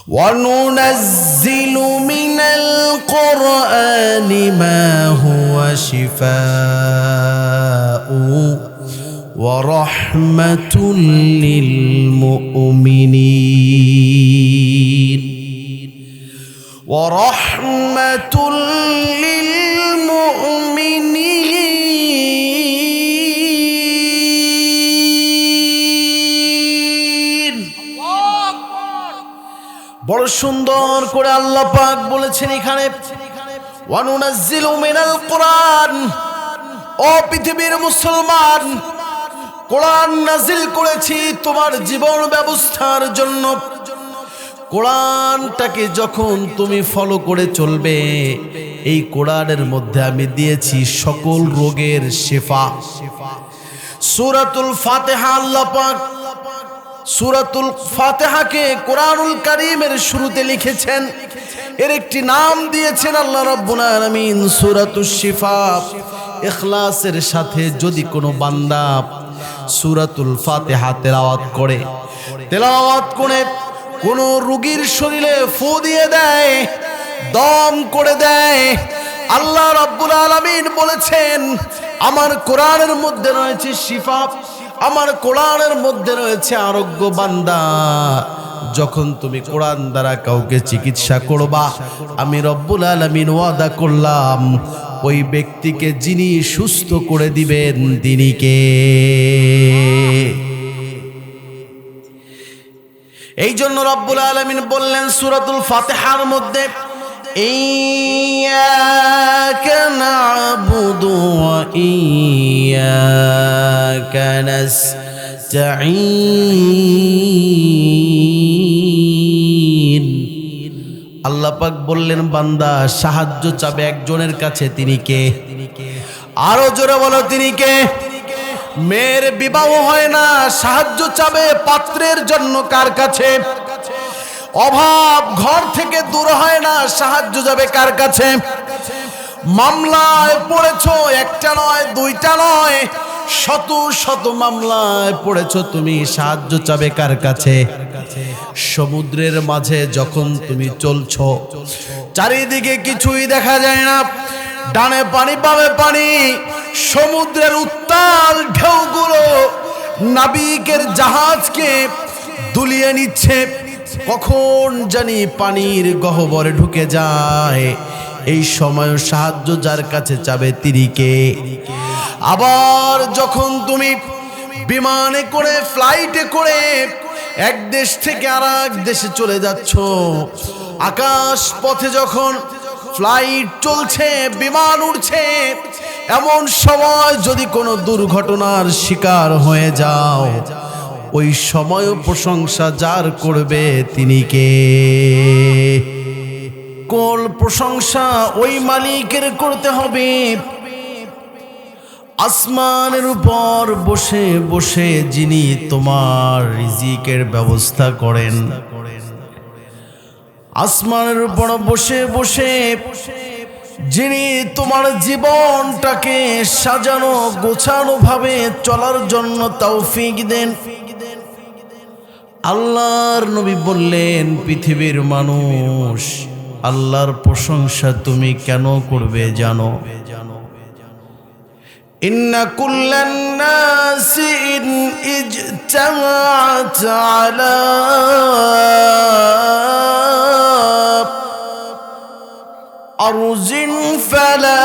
وننزل من القرآن ما هو شفاء ورحمة للمؤمنين ورحمة للمؤمنين বড় সুন্দর করে আল্লাহ পাক বলেছেন এখানে ওয়ানুনাজ্জিলু মিনাল কোরআন। ও পৃথিবীর মুসলমান, কোরআন নাজিল করেছি তোমার জীবন ব্যবস্থার জন্য। কোরআনটাকে যখন তুমি ফলো করে চলবে, এই কোরআনের মধ্যে আমি দিয়েছি সকল রোগের শিফা। সূরাতুল ফাতিহা, আল্লাহ পাক সূরাতুল ফাতিহাকে কোরআনুল কারীমের শুরুতে লিখেছেন, এর একটি নাম দিয়েছেন আল্লাহ রাব্বুল আলামিন সূরাতুশ শিফা। ইখলাসের সাথে যদি কোনো বান্দা সূরাতুল ফাতিহা তেলাওয়াত করে কোনো রোগীর শরীরে ফু দিয়ে দেয়, দম করে দেয়, আল্লাহ রাব্বুল আলামিন বলেছেন আমার কোরআনের মধ্যে রয়েছে শিফা, আমার কোরআনের মধ্যে রয়েছে আরোগ্য। বান্দা, যখন তুমি কোরআন দ্বারা কাউকে চিকিৎসা করবা, আমি রব্বুল আলামিন ওয়াদা করলাম ওই ব্যক্তিকে যিনি সুস্থ করে দিবেন তিনি কে? এই জন্য রব্বুল আলামিন বললেন সূরাতুল ফাতিহার মধ্যে, ইয়্যাকা না'বুদু ওয়া ইয়্যাকা নাস্তাঈন। আল্লাহ পাক বললেন বান্দা সাহায্য চাবে একজনের কাছে, তিনি কে? আরো জোরে বলো, তিনি কে? মেয়ের বিবাহ হয় না, সাহায্য চাবে পাত্রের জন্য কার কাছে? অভাব ঘর থেকে দূর হয় না, সাহায্য যাবে কার কাছে? মামলায় পড়েছো, একটা নয় দুইটা নয়, শত শত মামলায় পড়েছো, তুমি সাহায্য চাবে কার কাছে? সমুদ্রের মাঝে যখন তুমি চলছো, চারিদিকে কিছুই দেখা যায় না, ডানে পানি বামে পানি, সমুদ্রের উত্তাল ঢেউগুলো নাবিকের জাহাজকে দুলিয়ে নিচ্ছে, কখন জানি পানির গহ্বরে ঢুকে যায়। এই সময় সাহায্য যার কাছে চাবে তিনি কে? আবার যখন তুমি বিমানে করে, ফ্লাইটে করে এক দেশ থেকে আর এক দেশে চলে যাচ্ছ, আকাশ পথে যখন ফ্লাইট চলছে, বিমান উড়ছে, এমন সময় যদি কোনো দুর্ঘটনার শিকার হয়ে যাও, ওই সময় প্রশংসা যার করবে তিনি কে? কোন প্রশংসা ওই মালিকের করতে হবে। আসমানের উপর বসে বসে যিনি তোমার রিজিকের ব্যবস্থা করেন, আসমানের উপর বসে বসে যিনি তোমার জীবনটাকে সাজানো গোছানো ভাবে চলার জন্য তৌফিক দেন। আল্লাহর নবী বললেন, পৃথিবীর মানুষ, আল্লাহর প্রশংসা তুমি কেন করবে জানো? ইন্না কুল্লান নাসি ইন ইজতামাআত আলা আরজিন ফালা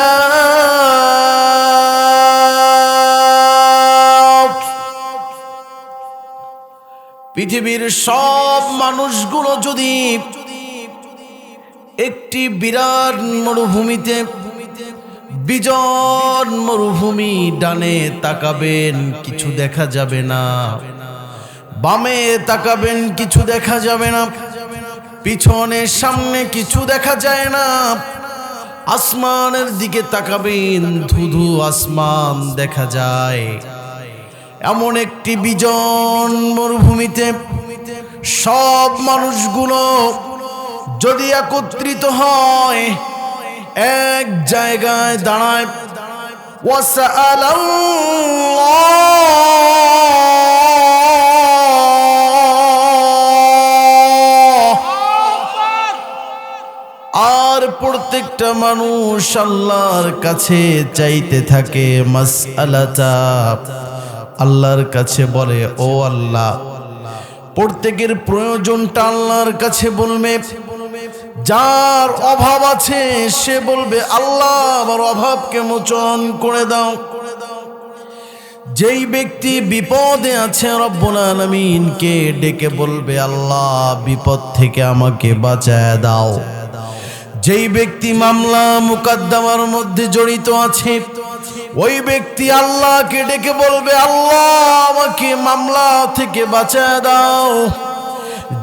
পৃথিবীর সব মানুষগুলো যদি একটি বিরাট মরুভূমিতে, বিজন মরুভূমি, ডানে তাকাবেন কিছু দেখা যাবে না, বামে তাকাবেন কিছু দেখা যাবে না, পিছনে সামনে কিছু দেখা যায় না, আসমানের দিকে তাকাবেন ধুধু আসমান দেখা যায়। এমন একটি বিজন মরুভূমিতে সব মানুষগুলো যদি একত্রিত হয়, এক জায়গায় দাঁড়ায়, আর প্রত্যেকটা মানুষ আল্লাহর কাছে চাইতে থাকে মাসআলাতা, আল্লাহর কাছে বলে ও আল্লাহ, প্রত্যেকের প্রয়োজনটা আল্লাহর কাছে বলবে। যার অভাব আছে সে বলবে আল্লাহ আমার অভাবকে মোচন করে দাও। যেই ব্যক্তি বিপদে আছে রব্বুল আলামিনকে ডেকে বলবে আল্লাহ বিপদ থেকে আমাকে বাঁচায় দাও। যেই ব্যক্তি মামলা মুকদ্দমার মধ্যে জড়িত আছে ওই ব্যক্তি আল্লাহকে ডেকে বলবে আল্লাহ আমাকে মামলা থেকে বাঁচায় দাও।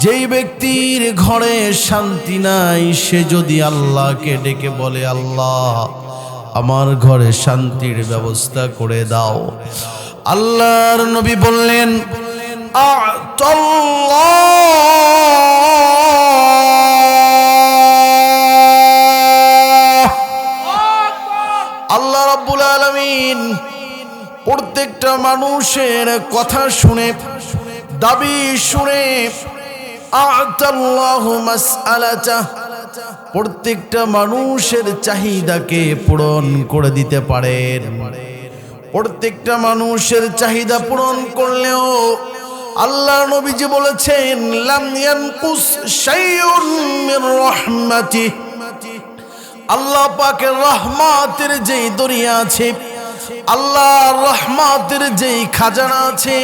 যেই ব্যক্তির ঘরে শান্তি নাই সে যদি আল্লাহকে ডেকে বলে আল্লাহ আমার ঘরে শান্তির ব্যবস্থা করে দাও। আল্লাহর নবী বললেন আল্লাহ রাব্বুল আলামিন প্রত্যেকটা মানুষের কথা শুনে, দাবি শুনে আ'তাল্লাহু মাসআলাতা, প্রত্যেকটা মানুষের চাহিদাকে পূরণ করে দিতে পারেন। প্রত্যেকটা মানুষের চাহিদা পূরণ করলেও আল্লাহ নবীজি বলেছেন লাম ইয়ানকুস শাইউন মির রাহমাতি, আল্লাহ পাকের রহমতের যেই দরিয়া আছে, আল্লাহর রহমতের যেই খাজানা আছে,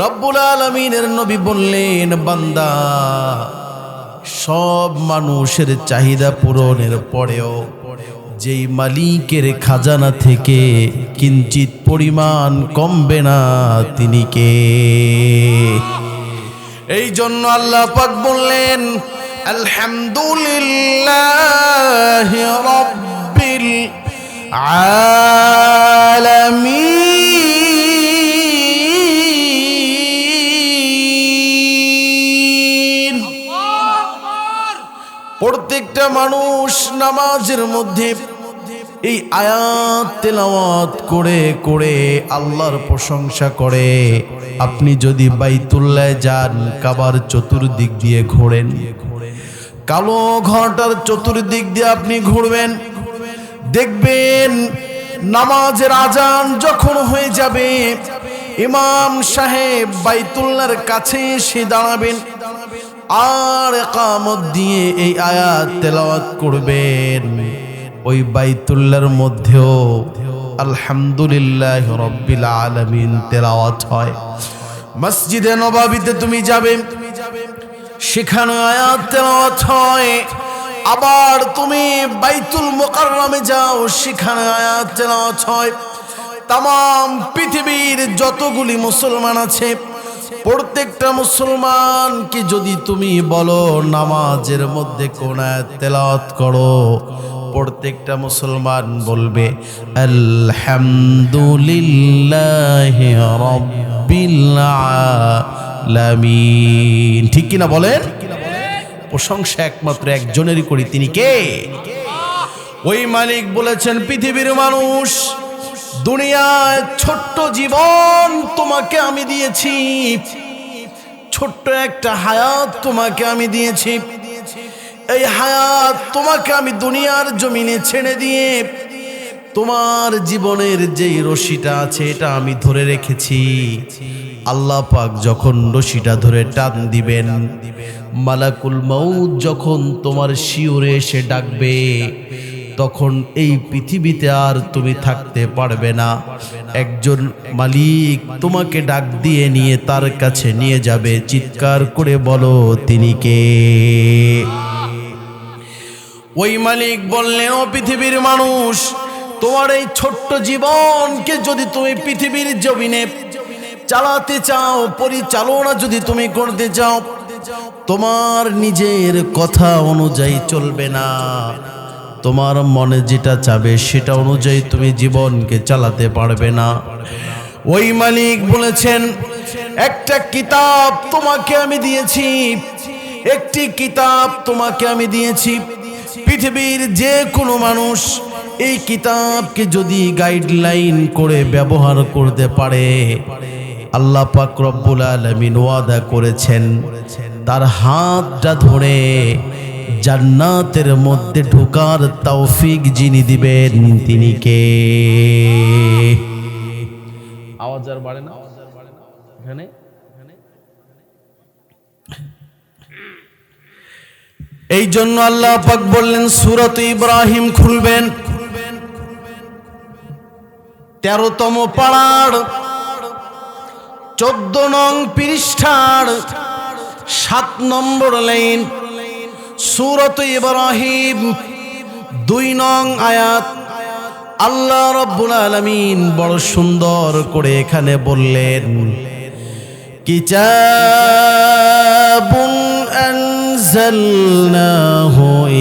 রব্বুল আলামিনের নবী বললেন বান্দা সব মানুষের চাহিদা পূরণের পরেও যেই মালিকের খাজানা থেকে কিঞ্চিত পরিমাণ কমবে না তিনি কে? এই জন্য আল্লাহ পাক বললেন আলহামদুলিল্লাহি রাব্বিল আলামিন। প্রত্যেকটা মানুষ নামাজের মধ্যে এই আয়াত তেলাওয়াত করে করে আল্লাহর প্রশংসা করে। আপনি যদি বাইতুল্লাহ যান, কাবার চতুর্দিক দিয়ে ঘোরেন, কালো ঘরটার চতুর্দিক দিয়ে আপনি ঘুরবেন, দেখবেন নামাজের আজান যখন হয়ে যাবে ইমাম সাহেব বাইতুল্লাহর কাছে এসে দাঁড়াবেন আর ইকামত দিয়ে এই আয়াত তেলাওয়াত করবেন। ওই বাইতুল্লাহর মধ্যেও আলহামদুলিল্লাহ রাব্বিল আলামিন তেলাওয়াত হয়। মসজিদে নববীতে তুমি যাবে, সেখানে আয়াত তেলাওয়াত হয়। আবার তুমি বাইতুল মুকাররমে যাও, সেখানে আয়াত তেলাওয়াত হয়। তাম পৃথিবীর যতগুলি মুসলমান আছে প্রত্যেকটা মুসলমানকে যদি তুমি বলো নামাজের মধ্যে কোন আয়াত তেলাওয়াত করো, প্রত্যেকটা মুসলমান বলবে আলহামদুলিল্লাহি রাব্বিল আলামিন। ঠিক কিনা বলেন? প্রশংসা একমাত্র একজনেরই করি, তিনি কে? ওই মালিক বলেছেন পৃথিবীর মানুষ, দুনিয়ায় ছোট্ট জীবন তোমাকে আমি দিয়েছি, ছোট্ট একটা হায়াত তোমাকে আমি দিয়েছি। এই হায়াত তোমাকে আমি দুনিয়ার জমিনে ছেড়ে দিয়ে তোমার জীবনের যেই রশিটা আছে এটা আমি ধরে রেখেছি। আল্লাহ পাক যখন রশিটা ধরে টান দিবেন, মালাকুল মউত যখন তোমার শিউরে এসে ডাকবে, তখন এই পৃথিবীতে আর তুমি থাকতে পারবে না। একজন মালিক তোমাকে ডাক দিয়ে নিয়ে তার কাছে নিয়ে যাবে। চিৎকার করে বলো তিনি কে? ওই মালিক বললেন ও পৃথিবীর মানুষ, তোমার এই ছোট্ট জীবনকে যদি তুমি পৃথিবীর জমিনে চালাতে চাও, পরিচালনা যদি তুমি করতে চাও, তোমার নিজের কথা অনুযায়ী চলবে না। তোমার মনে যেটা চাবে সেটা অনুযায়ী তুমি জীবনকে চালাতে পারবে না। ওই মালিক বলেছেন একটা কিতাব তোমাকে আমি দিয়েছি, একটি কিতাব তোমাকে আমি দিয়েছি। পৃথিবীর যে কোনো মানুষ এই কিতাবকে যদি গাইডলাইন করে ব্যবহার করতে পারে, আল্লাহ পাক রব্বুল আলামিন ওয়াদা করেছেন তার হাতটা ধরে জান্নাতের মধ্যে ঢোকার তৌফিক যিনি দিবেন তিনি কে? আওয়াজ আর বাড়ে না এখানে? এই জন্য আল্লাহ পাক বললেন সূরাত ইব্রাহিম খুলবেন 13তম পারার 14 নং পৃষ্ঠার 7 নম্বর লাইন, সূরাত ইব্রাহিম 2 নং আয়াত। আল্লাহ রাব্বুল আলামিন বড় সুন্দর করে এখানে বললেন, কিতাবুন আনজালনাহু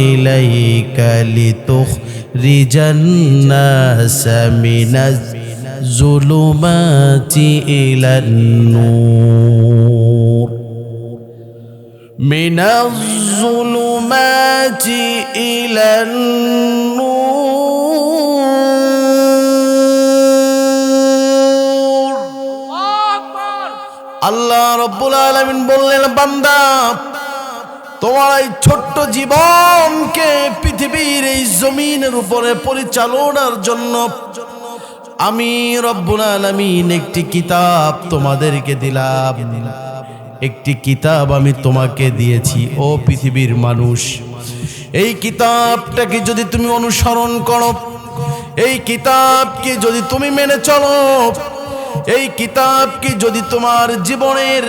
ইলাইকা লিতুখরিজান নাসা মিনাজ যুলুমাতি ইলান নূর মিনাজ যুলুমাতি ইলান নূর। আল্লাহ রাব্বুল আলামিন বললেন, বান্দা তোমার এই ছোট্ট জীবনকে পৃথিবীর এই জমিনের উপরে পরিচালনার জন্য আমি রব্বুল আলামিন একটি কিতাব তোমাদেরকে দিলাম। একটি কিতাব আমি তোমাকে দিয়েছি ও পৃথিবীর মানুষ। এই কিতাবটাকে যদি তুমি অনুসরণ করো, এই কিতাবকে যদি তুমি মেনে চলো, এই কিতাবকে যদি তোমার জীবনের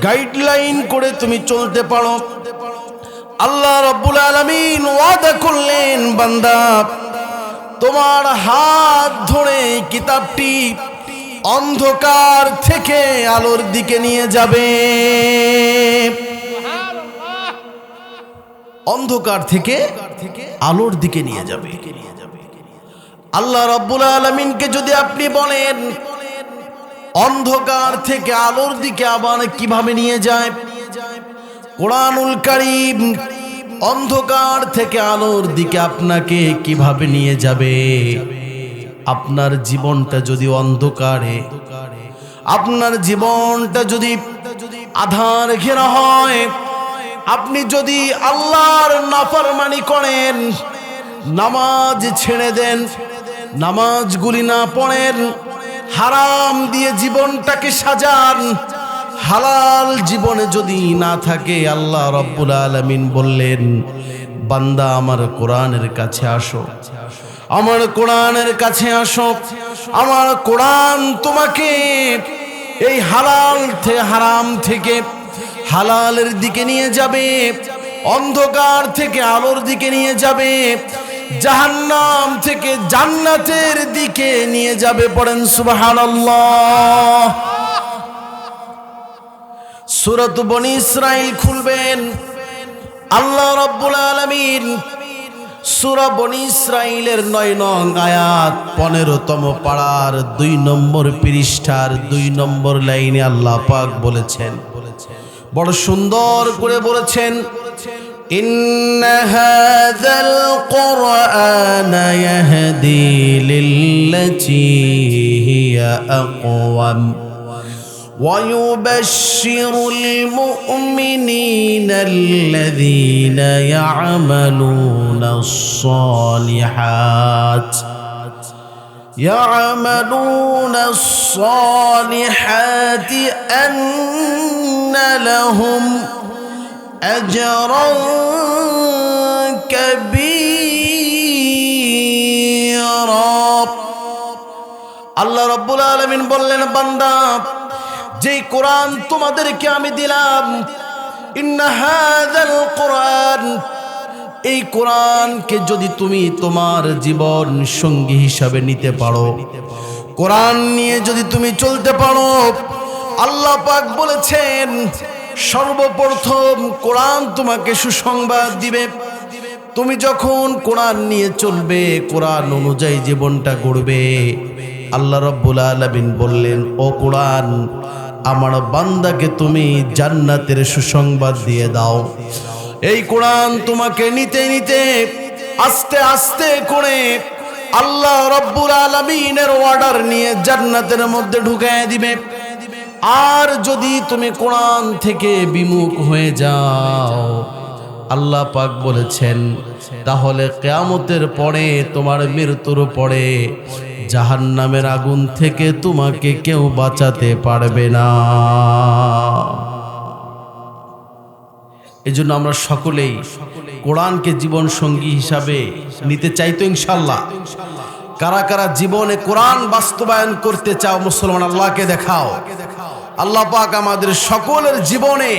গাইডলাইন করে তুমি চলতে পারো, আল্লাহ রাব্বুল আলামিন ওয়াদা করলেন, বান্দা তোমার হাত ধরে কিতাবটি অন্ধকার থেকে আলোর দিকে নিয়ে যাবে। অন্ধকার থেকে আলোর দিকে নিয়ে যাবে। আল্লাহ রাব্বুল আলামিনকে যদি আপনি বলেন অন্ধকার থেকে আলোর দিকে আবার কিভাবে নিয়ে যায়, কোরআনুল কারীম অন্ধকার থেকে আলোর দিকে আপনাকে কিভাবে নিয়ে যাবে। আপনার জীবনটা যদি অন্ধকারে, আপনার জীবনটা যদি আধার ঘেরা হয়, আপনি যদি আল্লাহর নাফরমানি করেন, নামাজ ছেড়ে দেন, নামাজগুলি না পড়েন, হারাম দিয়ে জীবনটাকে সাজান, হালাল জীবনে যদি না থাকে, আল্লাহ রাব্বুল আলামিন বললেন, বান্দা আমার কোরআনের কাছে আসো, আমার কোরআনের কাছে আসো। আমার কোরআন তোমাকে এই হারাম থেকে হালালের দিকে নিয়ে যাবে, অন্ধকার থেকে আলোর দিকে নিয়ে যাবে, জাহান্নাম থেকে জান্নাতের দিকে নিয়ে যাবে। পড়েন সুবহানাল্লাহ। সূরাত বনী ইসরাইল খুলবেন। আল্লাহ রাব্বুল আলামিন সূরা বনী ইসরাইলের 9 নং আয়াত 15তম পারার 2 নম্বর পৃষ্ঠার 2 নম্বর লাইনে আল্লাহ পাক বলেছেন, বড় সুন্দর করে বলেছেন, ইন্না হাযাল কুরআনা ইয়াহদি লিল্লাতী হিয়া আকওয়াম ويبشر المؤمنين الذين يعملون الصالحات أن لهم أجرا كبيرا। আল্লাহ রাব্বুল আলামিন বললেন, বান্দা যে কোরআন তোমাদেরকে আমি দিলাম, ইন্না হাযাল কোরআন, এই কোরআনকে যদি তুমি তোমার জীবন সঙ্গী হিসাবে নিতে পারো, কোরআন নিয়ে যদি তুমি চলতে পারো, আল্লাহ পাক বলেছেন সর্বপ্রথম কোরআন তোমাকে সুসংবাদ দিবে। তুমি যখন কোরআন নিয়ে চলবে, কোরআন অনুযায়ী জীবনটা গড়বে, আল্লাহ রাব্বুল আলামিন বললেন, ও কোরআন, আমার বান্দাকে তুমি জান্নাতের সুসংবাদ দিয়ে দাও। এই কোরআন তোমাকে নিতে নিতে আস্তে আস্তে করে আল্লাহ রাব্বুল আলামিনের অর্ডার নিয়ে জান্নাতের মধ্যে ঢুকায় দিবে। আর যদি তুমি কোরআন থেকে বিমুখ হয়ে যাও, আল্লাহ পাক বলেছেন তাহলে কিয়ামতের পরে তোমার মৃত্যুর পরে জাহান্নামের আগুন থেকে তোমাকে কেউ বাঁচাতে পারবে না। এজন্য আমরা সকলেই কোরআনকে জীবন সঙ্গী হিসাবে নিতে চাই তো ইনশাআল্লাহ। কারা কারা জীবনে কোরআন বাস্তবায়ন করতে চাও মুসলমান আল্লাহকে দেখাও। আল্লাহ পাক আমাদের সকলের জীবনে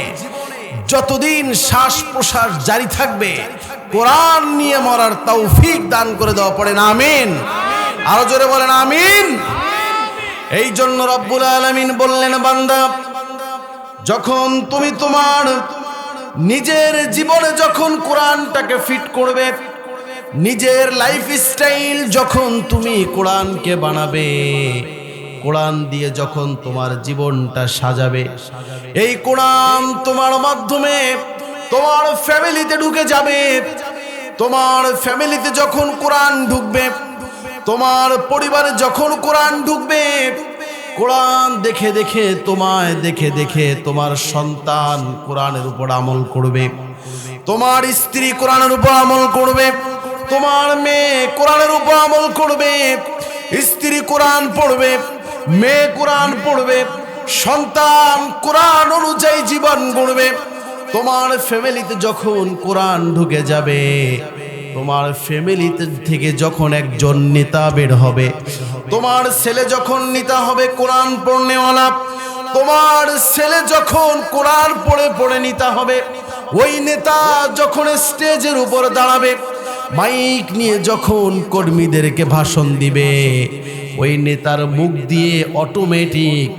যতদিন শ্বাস প্রশ্বাস জারি থাকবে কোরআন নিয়ে মরার তৌফিক দান করে দেওয়া, পড়েন আমিন। আরো জোরে বলেন আমিন। এই জন্য রব্বুল আলামিন বললেন, বান্দা যখন তুমি তোমার নিজের জীবনে যখন কোরআনটাকে ফিট করবে, নিজের লাইফ স্টাইল যখন তুমি কোরআনকে বানাবে, কোরআন দিয়ে যখন তোমার জীবনটা সাজাবে, এই কোরআন তোমার মাধ্যমে তোমার ফ্যামিলিতে ঢুকে যাবে। তোমার ফ্যামিলিতে যখন কোরআন ঢুকবে, তোমার পরিবারে যখন কোরআন ঢুকবে, কোরআন দেখে দেখে তোমায় দেখে দেখে তোমার সন্তান কোরআনের উপর আমল করবে, তোমার স্ত্রী কোরআনের উপর আমল করবে, তোমার মেয়ে কোরআনের উপর আমল করবে, স্ত্রী কোরআন পড়বে, মেয়ে কোরআন পড়বে, সন্তান কোরআন অনুযায়ী জীবন গড়বে। তোমার ফ্যামিলিতে যখন কোরআন ঢুকে যাবে, তোমার ফ্যামিলিতে থেকে যখন একজন নেতা বের হবে, তোমার ছেলে যখন নেতা হবে কোরআন পড়নেওয়ালা, তোমার ছেলে যখন কোরআন পড়ে পড়ে নেতা হবে, ওই নেতা যখন স্টেজের উপর দাঁড়াবে, মাইক নিয়ে যখন কর্মীদেরকে ভাষণ দিবে, ওই নেতার মুখ দিয়ে অটোমেটিক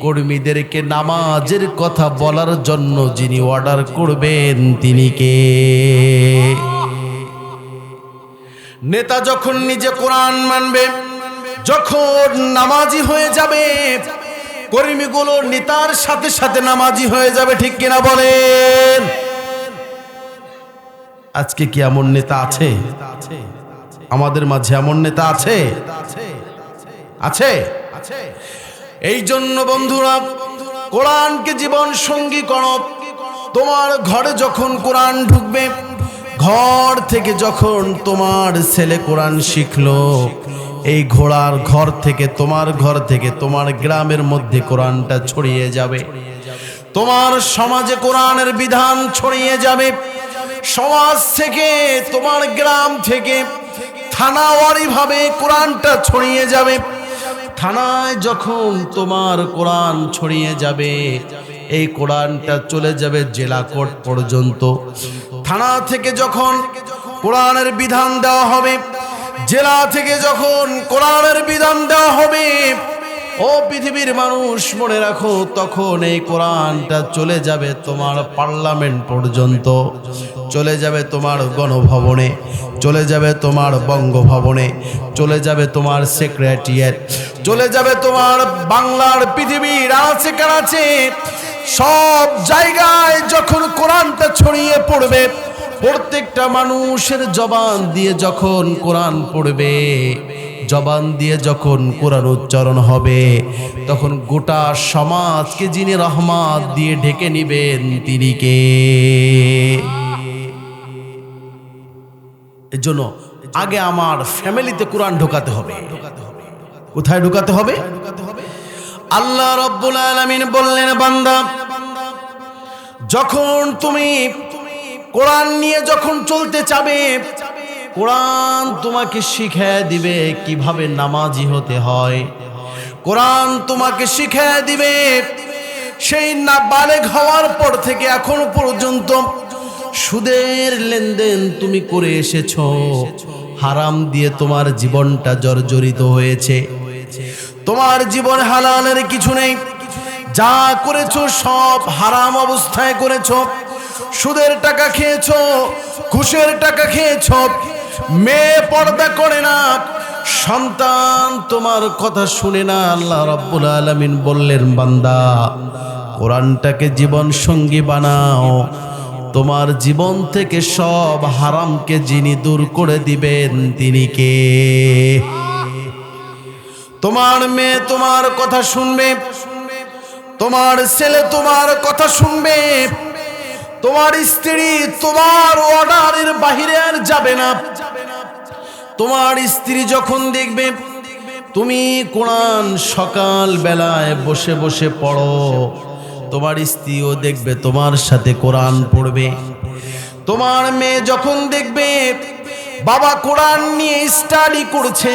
কর্মীদেরকে নামাজের কথা বলার জন্য যিনি অর্ডার করবেন তিনি কে? নেতা যখন নিজে কোরআন মানবে, যখন নামাজি হয়ে যাবে, কর্মীগুলো নেতার সাথে সাথে নামাজি হয়ে যাবে, ঠিক কিনা বলেন? আজকে কি এমন নেতা আছে আমাদের মাঝে? এমন নেতা আছে? আছে। এই জন্য বন্ধুরা কোরআনকে জীবন সঙ্গী করো। তোমার ঘরে যখন কোরআন ঢুকবে, ঘর থেকে যখন তোমার ছেলে কোরআন শিখলো, এই ঘোড়ার ঘর থেকে তোমার গ্রামের মধ্যে কোরআনটা ছড়িয়ে যাবে, তোমার সমাজে কোরআনের বিধান ছড়িয়ে যাবে, সমাজ থেকে তোমার গ্রাম থেকে থানাওয়ারি ভাবে কোরআনটা ছড়িয়ে যাবে। থানায় যখন তোমার কোরআন ছড়িয়ে যাবে, এই কোরআনটা চলে যাবে জেলা কোর্ট পর্যন্ত। থানা থেকে যখন কোরআনের বিধান দেওয়া হবে, জেলা থেকে যখন কোরআনের বিধান দেওয়া হবে, ও পৃথিবীর মানুষ মনে রাখো, তখন এই কোরআনটা চলে যাবে তোমার পার্লামেন্ট পর্যন্ত, চলে যাবে তোমার গণভবনে, চলে যাবে তোমার বঙ্গভবনে, চলে যাবে তোমার সেক্রেটারিয়েট, চলে যাবে তোমার বাংলার পৃথিবীর আনাচে কানাচে সব জায়গায়। যখন কোরআনটা ছড়িয়ে পড়বে, প্রত্যেকটা মানুষের জবান দিয়ে যখন কোরআন পড়বে, জবান দিয়ে যখন কোরআন উচ্চারণ হবে, তখন গোটা সমাজকে যিনি রহমত দিয়ে ঢেকে নিবেন তিনি কে? এর জন্য আগে আমার ফ্যামিলিতে কোরআন ঢোকাতে হবে। কোথায় ঢোকাতে হবে? আল্লাহ রাব্বুল আলামিন বললেন, বান্দা যখন তুমি কোরআন নিয়ে যখন চলতে চাবে, কোরআন তোমাকে শিখিয়ে দিবে কিভাবে নামাজি হতে হয়, কোরআন তোমাকে শিখিয়ে দিবে সেই নাবালেগ হওয়ার পর থেকে এখন পর্যন্ত সুদের লেনদেন তুমি করে এসেছো, হারাম দিয়ে তোমার জীবনটা জর্জরিত হয়েছে, তোমার জীবন হালালের কিছু নেই, যা করেছো সব হারাম অবস্থায় করেছো, সুদের টাকা খেয়েছো, ঘুষের টাকা খেয়েছো, মেয়ে পর্দা করে না, সন্তান তোমার কথা শুনে না। আল্লাহ রাব্বুল আলামিন বললেন, বান্দা কোরআনটাকে জীবন সঙ্গী বানাও, তোমার জীবন থেকে সব হারামকে যিনি দূর করে দিবেন তিনি কে? তোমার মেয়ে তোমার কথা শুনবে, তোমার ছেলে তোমার কথা শুনবে, তোমার স্ত্রী তোমার অর্ডারের বাইরে আর যাবে না। তোমার স্ত্রী যখন দেখবে তুমি কোরআন সকাল বেলায় বসে বসে পড়ো, তোমার স্ত্রীও দেখবে তোমার সাথে কোরআন পড়বে। তোমার মেয়ে যখন দেখবে বাবা কোরআন নিয়ে স্টাডি করছে,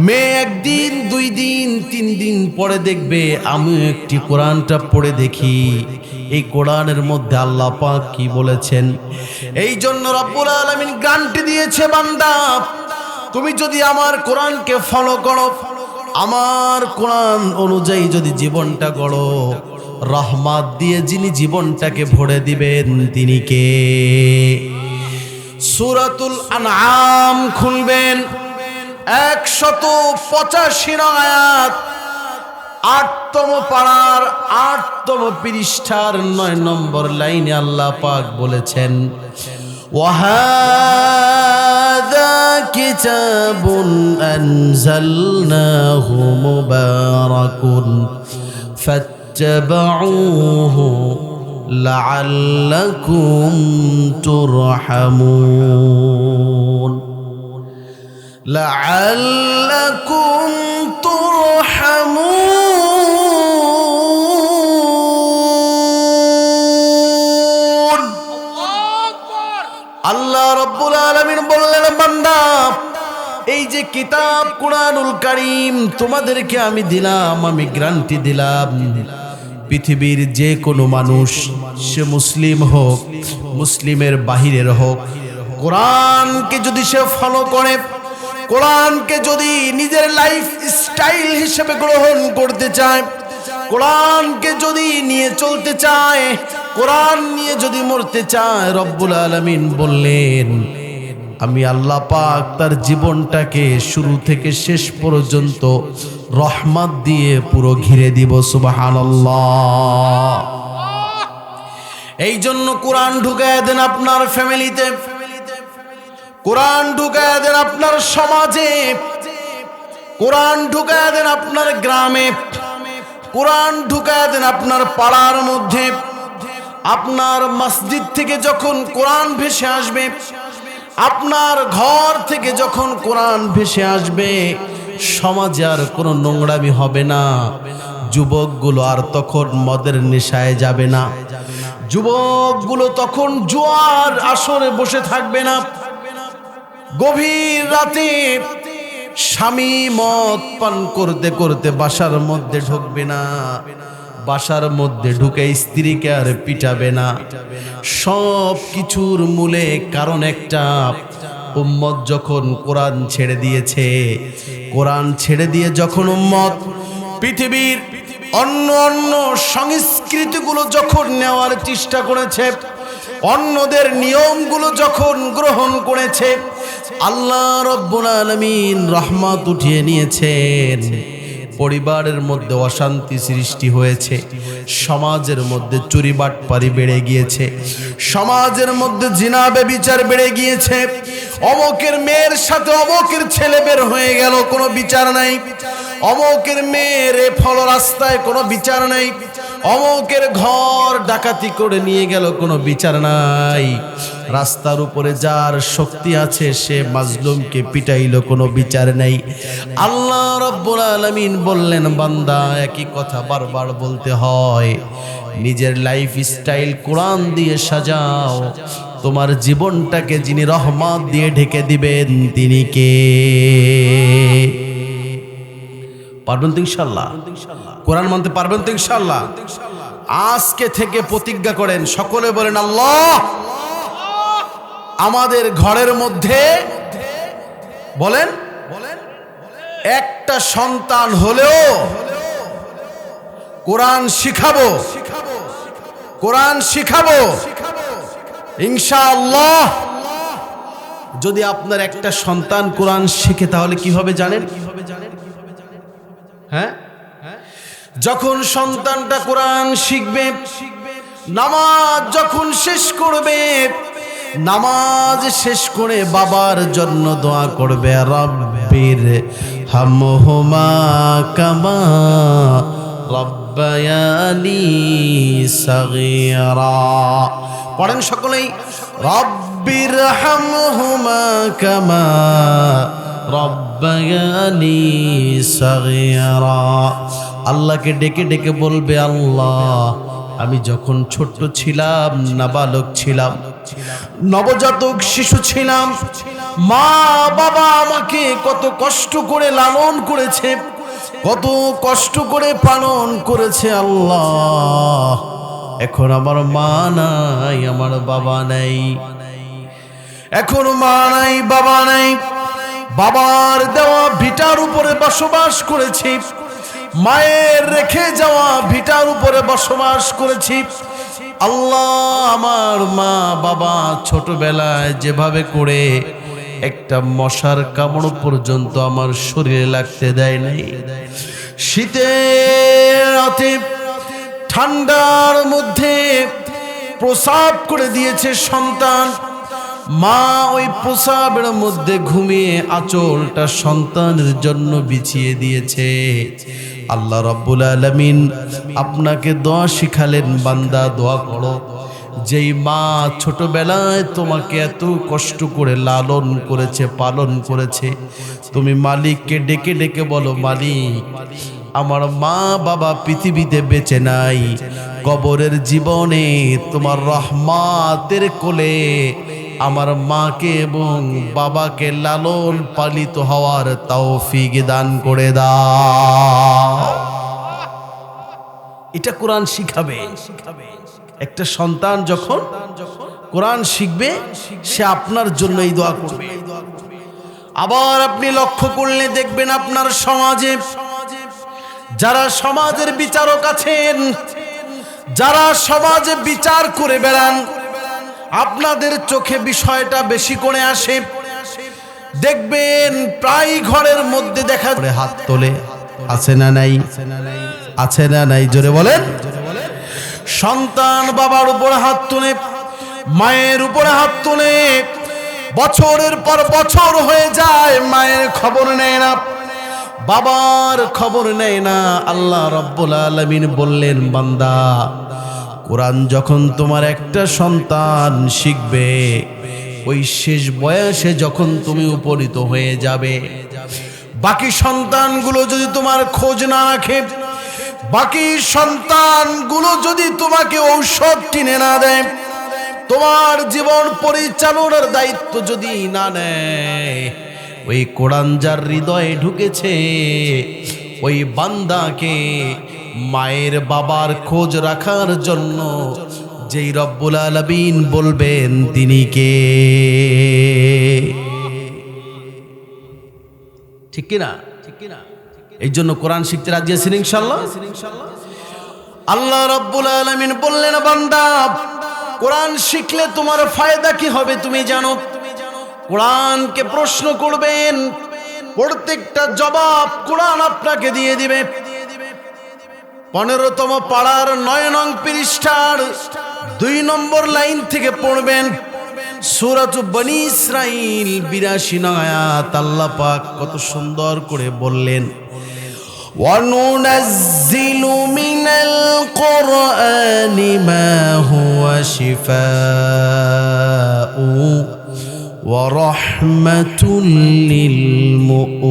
মেয়ে একদিন, 2 দিন, 3 দিন পরে দেখবে আমি একটি কোরআনটা পড়ে দেখি এই কোরআনের মধ্যে আল্লাহ পাক কি বলেছেন। এই জন্য রব্বুল আলামিন গ্যারান্টি দিয়েছে, বান্দা তুমি যদি আমার কোরআনকে ফলো করো, আমার কোরআন অনুযায়ী যদি জীবনটা গড়ো, রহমত দিয়ে যিনি জীবনটাকে ভরে দিবেন তিনি কে? সূরাতুল আনআম খুলবেন, 185 নং আয়াত, 8তম পারার 8তম পৃষ্ঠার 9 নম্বর লাইনে আল্লাহ পাক বলেছেন, ওয়াহাযা কিতাবুন আনজালনাহু মুবারাকুন ফাত্তাবিউহু লাআল্লাকুম তুরহামুন, লাআল্লাকুম তুরহামুন। আল্লাহ রাব্বুল আলামিন বললেন, বান্দা এই যে কিতাব কুরআনুল কারীম তোমাদেরকে আমি দিলাম, আমি গ্যারান্টি দিলাম, পৃথিবীর যে কোনো মানুষ, সে মুসলিম হোক, মুসলিমের বাহিরের হোক, কোরআনকে যদি সে ফলো করে, কোরআনকে যদি নিজের লাইফ স্টাইল হিসেবে গ্রহণ করতে চায়, কোরআনকে যদি নিয়ে চলতে চায়, কোরআন নিয়ে যদি মরতে চায়, রব্বুল আলামিন বললেন আমি আল্লাহ পাক তার জীবনটাকে শুরু থেকে শেষ পর্যন্ত রহমত দিয়ে পুরো ঘিরে দিব। সুবহানাল্লাহ। এই জন্য কোরআন ঢুকায় দেন আপনার ফ্যামিলিতে, কোরআন ঢুকায় দেন আপনার সমাজে, কোরআন ঢুকায় দেন আপনার গ্রামে, কোরআন ঢুকায় দেন আপনার পাড়ার মধ্যে। আপনার মসজিদ থেকে যখন কোরআন ভেসে আসবে, আপনার ঘর থেকে যখন কোরআন ভেসে আসবে, সমাজে আর কোনো নোংরামি হবে না। যুবকগুলো আর তখন মদের নেশায় যাবে না, যুবকগুলো তখন জুয়ার আসরে বসে থাকবে না, গভীর রাতে স্বামী মদ পান করতে করতে বাসার মধ্যে ঢুকবে না, বাসার মধ্যে ঢুকে স্ত্রীকে আর পিটাবে না। সব কিছুর মূলে কারণ একটা, উম্মত যখন কোরআন ছেড়ে দিয়েছে, কোরআন ছেড়ে দিয়ে যখন উম্মত পৃথিবীর অন্য অন্য সংস্কৃতিগুলো যখন নেওয়ার চেষ্টা করেছে, অন্যদের নিয়মগুলো যখন গ্রহণ করেছে, আল্লাহ রাব্বুল আলামিন রহমত উঠিয়ে নিয়েছেন। পরিবারের মধ্যে অশান্তি সৃষ্টি হয়েছে, সমাজের মধ্যে চুরি বাটপারি বেড়ে গিয়েছে, সমাজের মধ্যে জিনা ব্যভিচার বেড়ে গিয়েছে। অমুকের মেয়ের সাথে অমুকের ছেলে বের হয়ে গেল, কোনো বিচার নাই। অমুকের মেয়ের ফল রাস্তায়, কোনো বিচার নাই। অমুকের ঘর ডাকাতি করে নিয়ে গেল, কোনো বিচার নাই। রাস্তার উপরে যার শক্তি আছে সে মাজলুমকে পিটাইলো, কোনো বিচার নাই। আল্লাহ রাব্বুল আলামিন বললেন, বান্দা একই কথা বারবার বলতে হয়, নিজের লাইফ স্টাইল কোরআন দিয়ে সাজাও, তোমার জীবনটাকে যিনি রহমত দিয়ে ঢেকে দিবেন তিনি কে? পারবেন তো ইনশাআল্লাহ? কোরআন মানতে পারবেন তো ইনশাআল্লাহ? আজকে থেকে প্রতিজ্ঞা করেন, সকলে বলেন আল্লাহ আমাদের ঘরের মধ্যে বলেন একটা সন্তান হলেও কোরআন শিখাবো, কোরআন শিখাবো ইনশাআল্লাহ। যদি আপনার একটা সন্তান কোরআন শিখে তাহলে কি হবে জানেন? হ্যাঁ, যখন সন্তানটা কোরআন শিখবে, নামাজ যখন শেষ করবে, নামাজ শেষ করে বাবার জন্য দোয়া করবে, রাব্বির হামহুমা কামা রাব্বায়ানি সাগীরা। পড়েন সকলেই, রব্বিরহামহুমা কামা রব্বায়ানি সাগীরা। আল্লাহকে ডেকে ডেকে বলবে, আল্লাহ আমি যখন ছোট্ট ছিলাম, নাবালক ছিলাম, নবজাতক শিশু ছিলাম, মা বাবা আমাকে কত কষ্ট করে লালন করেছে, কত কষ্ট করে পালন করেছে আল্লাহ। এখন আমার মা নাই, আমার বাবা নাই, এখন মা নাই, বাবা নাই, বাবার দেওয়া ভিটার উপরে বসবাস করেছি, মায়ের রেখে যাওয়া ভিটার উপরে বসবাস করেছি। আল্লাহ আমার মা বাবা ছোটবেলায় যেভাবে করে একটা মশার কামড় পর্যন্ত আমার শরীরে লাগতে দেয় নাই। শীতের রাতে ঠান্ডার মধ্যে প্রসাব করে দিয়েছে সন্তান, মা ওই প্রসাবের মধ্যে ঘুমিয়ে আঁচলটা সন্তানের জন্য বিছিয়ে দিয়েছে। আল্লাহ রাব্বুল আলামিন আপনাকে দোয়া শিখালেন, বান্দা দোয়া করো, যেই মা ছোটবেলায় তোমাকে এত কষ্ট করে লালন করেছে, পালন করেছে, তুমি মালিককে ডেকে ডেকে বলো, মালিক আমার মা বাবা পৃথিবীতে বেঁচে নাই, কবরের জীবনে তোমার রহমতের কোলে আমার মাকে এবং বাবাকে লালন পালিত হওয়ার তৌফিক দান করে দাও। এটা কোরআন শিখাবে। একটা সন্তান যখন কোরআন শিখবে, সে আপনার জন্য এই দোয়া করবে। আবার আপনি লক্ষ্য করলে দেখবেন আপনার সমাজে যারা সমাজের বিচারক আছেন, যারা সমাজে বিচার করে বেড়ান, আপনাদের চোখে বিষয়টা বেশি করে আসে। দেখবেন প্রায় ঘরের মধ্যে দেখা যায় হাত তোলে, আছে না নাই? আছে না নাই? জোরে বলেন। সন্তান বাবার উপরে হাত তোলে, মায়ের উপরে হাত তোলে, বছরের পর বছর হয়ে যায়, মায়ের খবর নেয় না, বাবার খবর নেয় না। আল্লাহ রাব্বুল আলামিন বললেন, বান্দা কোরআন যখন তোমার একটা সন্তান শিখবে, ওই শেষ বয়সে যখন তুমি উপনীত হয়ে যাবে, বাকি সন্তানগুলো যদি তোমার খোঁজ না রাখে, বাকি সন্তানগুলো যদি তোমাকে ঔষধ কিনে না দেয়, তোমার জীবন পরিচালনার দায়িত্ব যদি না নেয়, ওই কোরআন যার হৃদয়ে ঢুকেছে, ওই বান্দাকে মায়ের বাবার খোঁজ রাখার জন্য যেই রব্বুল আলামিন বলবেন, তিনি কে? ঠিক কিনা? এই জন্য কোরআন শিখতে রাজি আছেন ইনশাআল্লাহ। আল্লাহ রাব্বুল আলামিন বললেন, বান্দা কোরআন শিখলে তোমার ফায়দা কি হবে তুমি জানো? কোরআনকে প্রশ্ন করবেন, প্রত্যেকটা জবাব কোরআন আপনাকে দিয়ে দিবে। 15তম পাড়ার 9 নং পৃষ্ঠার 2 নম্বর লাইন থেকে পড়বেন। সূরাত বনী ইসরাঈল 82 নং আয়াত। আল্লাহ পাক কত সুন্দর করে বললেন, وَنُنَزِّلُ مِنَ الْقُرْآنِ مَا هُوَ شِفَاءٌ وَرَحْمَةٌ لِّلْمُؤْمِنِينَ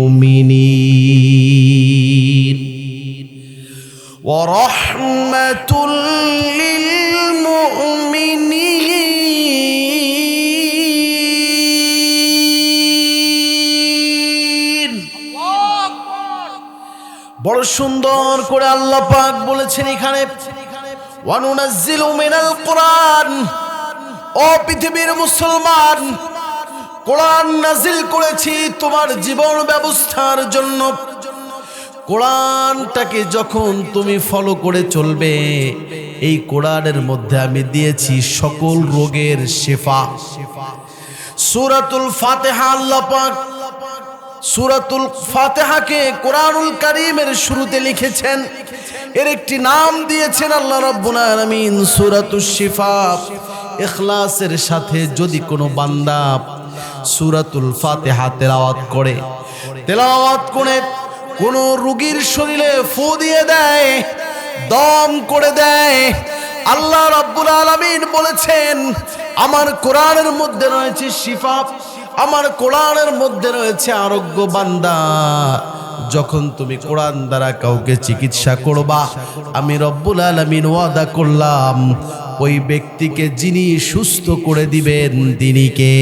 وَرَحْمَةٌ لِّلْمُؤْمِنِينَ। বড় সুন্দর করে আল্লাহ পাক বলেছেন এখানে, ওয়ানুনাজ্জিলু মিনাল কোরআন। ও পৃথিবীর মুসলমান, কোরআন নাজিল করেছি তোমার জীবন ব্যবস্থার জন্য। কোরআনটাকে যখন তুমি ফলো করে চলবে, এই কোরআনের মধ্যে আমি দিয়েছি সকল রোগের শিফা। সূরাতুল ফাতিহা, আল্লাহ পাক সূরাতুল ফাতিহাকে কোরআনুল কারীমের শুরুতে লিখেছেন, এর একটি নাম দিয়েছেন আল্লাহ রাব্বুল আলামিন সূরাতুশ শিফা। ইখলাসের সাথে যদি কোনো বান্দা সূরাতুল ফাতিহা তেলাওয়াত করে কোন রোগীর শরীরে ফু দিয়ে দেয়, দম করে দেয়, আল্লাহ রাব্বুল আলামিন বলেছেন আমার কোরআনের মধ্যে রয়েছে শিফা, আমার কোরআনের মধ্যে রয়েছে আরোগ্য। বান্দা, যখন তুমি কোরআন দ্বারা কাউকে চিকিৎসা করবা, আমি রব্বুল আলামিন ওয়াদা করলাম ওই ব্যক্তিকে যিনি সুস্থ করে দিবেন তিনি কে?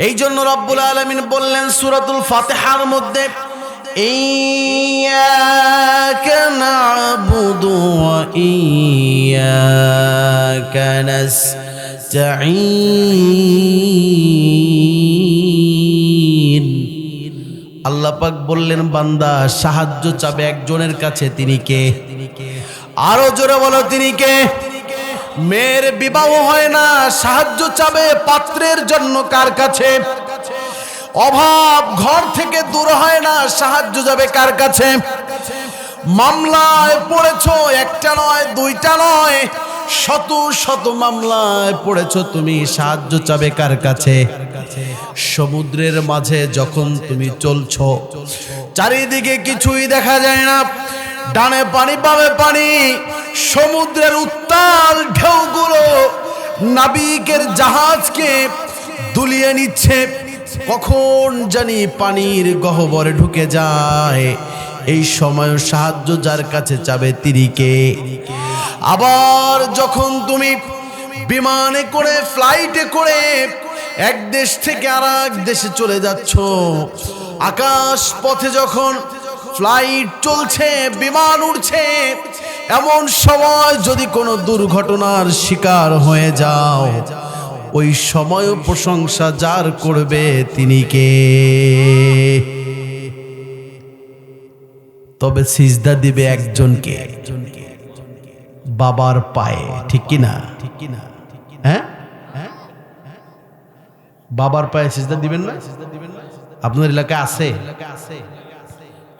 এই জন্য রব্বুল আলামিন বললেন সূরাতুল ফাতিহার মধ্যে, ইয়্যাকা না'বুদু ওয়া ইয়্যাকা নাস্তাঈন। আল্লাহ পাক বললেন বান্দা সাহায্য চাবে একজনের কাছে, তিনি কে? আরো জোরে বলো তিনি কে? মেয়ের বিবাহ হয় না, সাহায্য চাবে পাত্রের জন্য কার কাছে? অভাব ঘর থেকে দূর হয় না, সাহায্য যাবে কার কাছে? মামলায় পড়েছো, একটা নয় দুইটা নয়, শত শত মামলায় পড়েছো, তুমি সাহায্য চাবে কার কাছে? সমুদ্রের মাঝে যখন তুমি চলছো, চারিদিকে কিছুই দেখা যায় না, ডানে পানি বামে পানি, সমুদ্রের উত্তাল ঢেউগুলো নাবিকের জাহাজকে দুলিয়ে নিচ্ছে, কখন জানি পানির গহ্বরে ঢুকে যায়। এই সময় সাহায্য যার কাছে চাবে তিনি কে? আবার যখন তুমি বিমানে করে ফ্লাইটে করে এক দেশ থেকে আর এক দেশে চলে যাচ্ছ, আকাশ পথে যখন ফ্লাইট চলছে, বিমান উড়ছে, এমন সময় যদি কোনো দুর্ঘটনার শিকার হয়ে যাও, ওই সময় প্রশংসা যার করবে তিনি কে? তবে সিজদা দিবে একজনকে, বাবার পায়ে। ঠিক কিনা? হ্যাঁ, বাবার পায়ে সিজদা দিবেন না? আপনাদের এলাকায় আছে?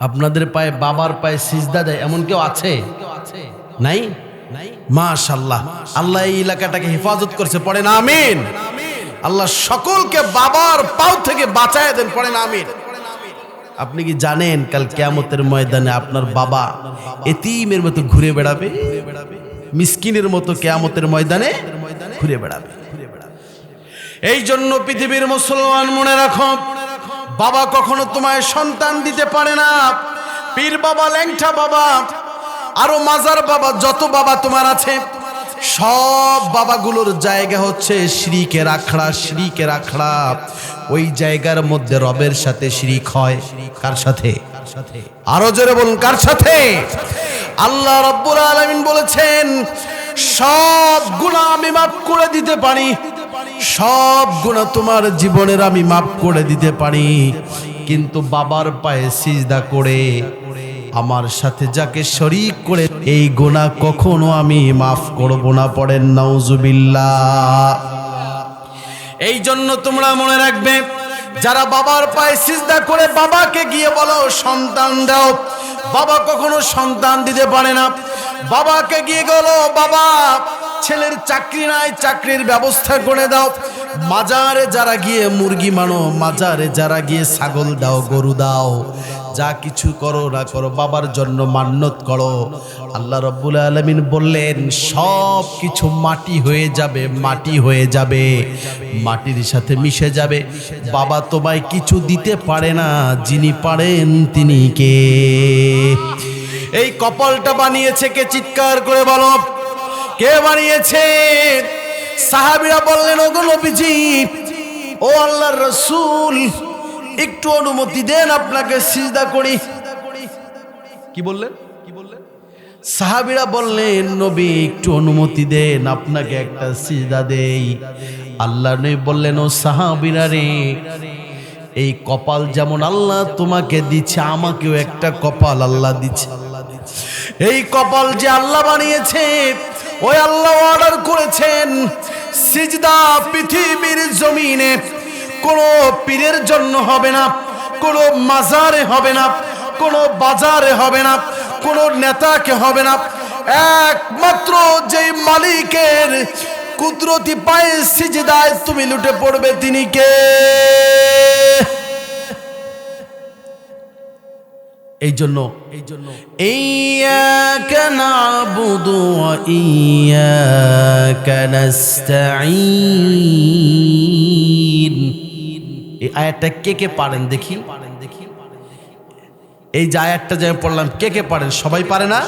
আপনাদের পায়ে বাবার পায়ে সিজদা দেয় এমন কেউ আছে? নাই? মাশাআল্লাহ, আল্লাহ এই এলাকাটাকে হেফাজত করছে, পড়েন আমিন। আল্লাহ সকলকে বাবার পাও থেকে বাঁচায় দেন, পড়েন আমিন। আপনি কি জানেন কাল কিয়ামতের ময়দানে আপনার বাবা এতিমের মতো ঘুরে বেড়াবে, মিসকিনের মতো কিয়ামতের ময়দানে ঘুরে বেড়াবে। এই জন্য পৃথিবীর মুসলমান মনে রাখো, বাবা কখনো তোমায় সন্তান দিতে পারে না। পীর বাবা, ল্যাংটা বাবা, আরো মাজার বাবা, যত বাবা তোমার আছে, সব বাবাগুলোর জায়গা হচ্ছে শিরকের আখড়া, শিরকের আখড়া। ওই জায়গার মধ্যে রবের সাথে শিরিক হয়। কার সাথে? আরো জোরে বলুন, কার সাথে? আল্লাহ রাব্বুল আলামিন বলেছেন সব গুনাহ আমি মাফ করে দিতে পারি, সব গুনাহ তোমার জীবনের আমি মাফ করে দিতে পারি, কিন্তু বাবার পায়ে সিজদা করে আমার সাথে যাকে শরীক করে এই গুনাহ কখনো আমি মাফ করব না। পড়েন নাউজুবিল্লাহ। এই জন্য তোমরা মনে রাখবে, যারা বাবার পায়ে সিজদা করে বাবাকে গিয়ে বলো সন্তান দাও, বাবা কখনো সন্তান দিতে পারে না। বাবাকে গিয়ে বলো বাবা ছেলের চাকরি নাই, চাকরির ব্যবস্থা করে দাও। মাজারে যারা গিয়ে মুরগি মানো, মাজারে যারা গিয়ে ছাগল দাও, গরু দাও, যা কিছু করো না করো বাবার জন্য মান্যত করো। আল্লাহ রাব্বুল আলামিন বললেন সব কিছু মাটি হয়ে যাবে, মাটি হয়ে যাবে, মাটির সাথে মিশে যাবে। বাবা তোমায় কিছু দিতে পারে না, যিনি পারেন তিনি কে? এই কপালটা বানিয়েছে কে? চিৎকার করে বলো, কে বানিয়েছে? সাহাবীরা বললেন ওগো নবীজি, ও আল্লাহর রাসূল, একটু অনুমতি দেন আপনাকে সিজদা করি। কি বললেন? সাহাবীরা বললেন নবী একটু অনুমতি দেন আপনাকে একটা সিজদা দেই। আল্লাহ নবী বললেন ও সাহাবীরা রে, এই কপাল যেমন আল্লাহ তোমাকে দিচ্ছে, আমাকেও একটা কপাল আল্লাহ দিচ্ছে। এই কপাল যে আল্লাহ বানিয়েছে, ওই আল্লাহ অর্ডার করেছেন সিজদা পৃথিবীর জমিনে কোনো পীরের জন্য হবে না, কোনো মাজারে হবে না, কোনো বাজারে হবে না, কোনো নেতাকে হবে না, একমাত্র যেই মালিকের কুদরতি পায়ে সিজদায় তুমি লুটে পড়বে তিনি কে? এই জন্য ইয়্যাকা না'বুদু ওয়া ইয়্যাকা নাস্তাঈন। এই আয়াতটা কে কে পারেন দেখি? এই যে আয়াতটা যে আমি পড়লাম কে কে পারেন? সবাই পারে না?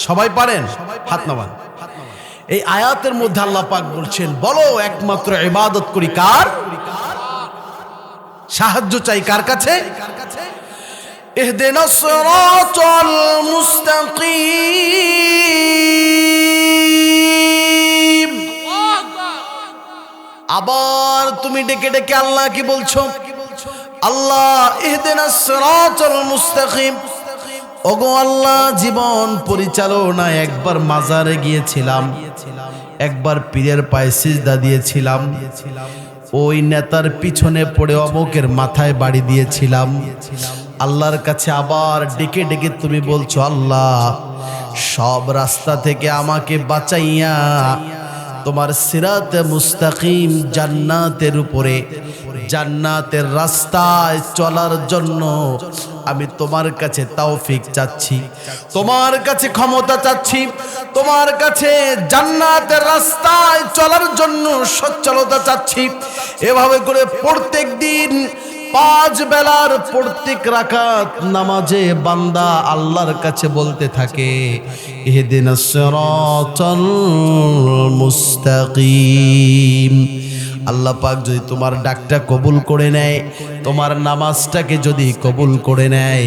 সবাই পারেন? হাত নামান। এই আয়াতের মধ্যে আল্লাহ পাক বলছেন, বলো একমাত্র ইবাদত করি কার? সাহায্য চাই কার কাছে? ইহদিনাস সিরাতাল মুস্তাকিম। আবার তুমি ডেকে ডেকে আল্লাহ কি বলছো? আল্লাহ ইহদিনাস সিরাতাল মুস্তাকিম। ওগো আল্লাহ, জীবন পরিচালনা একবার মাজারে গিয়েছিলাম, একবার পীরের পায়ে সিজদা দিয়েছিলাম, ওই নেতার পিছনে পড়ে অমুকের মাথায় বাড়ি দিয়েছিলাম। আল্লাহর কাছে আবার ডেকে ডেকে তুমি বলছো আল্লাহ সব রাস্তা থেকে আমাকে বাঁচাইয়া তোমার সিরাতে মুস্তাকিম জান্নাতের উপরে, জান্নাতের রাস্তায় চলার জন্য আমি তোমার কাছে তৌফিক চাচ্ছি, তোমার কাছে ক্ষমতা চাচ্ছি, তোমার কাছে জান্নাতের রাস্তায় চলার জন্য সচ্ছলতা চাচ্ছি। এভাবে করে প্রত্যেক দিন 5 বেলার প্রত্যেক রাকাত নামাজে বান্দা আল্লাহর কাছে বলতে থাকে ইহদিনাস সিরাতাল মুস্তাকিম। আল্লাহ পাক যদি তোমার ডাকটা কবুল করে নেয়, তোমার নামাজটাকে যদি কবুল করে নেয়,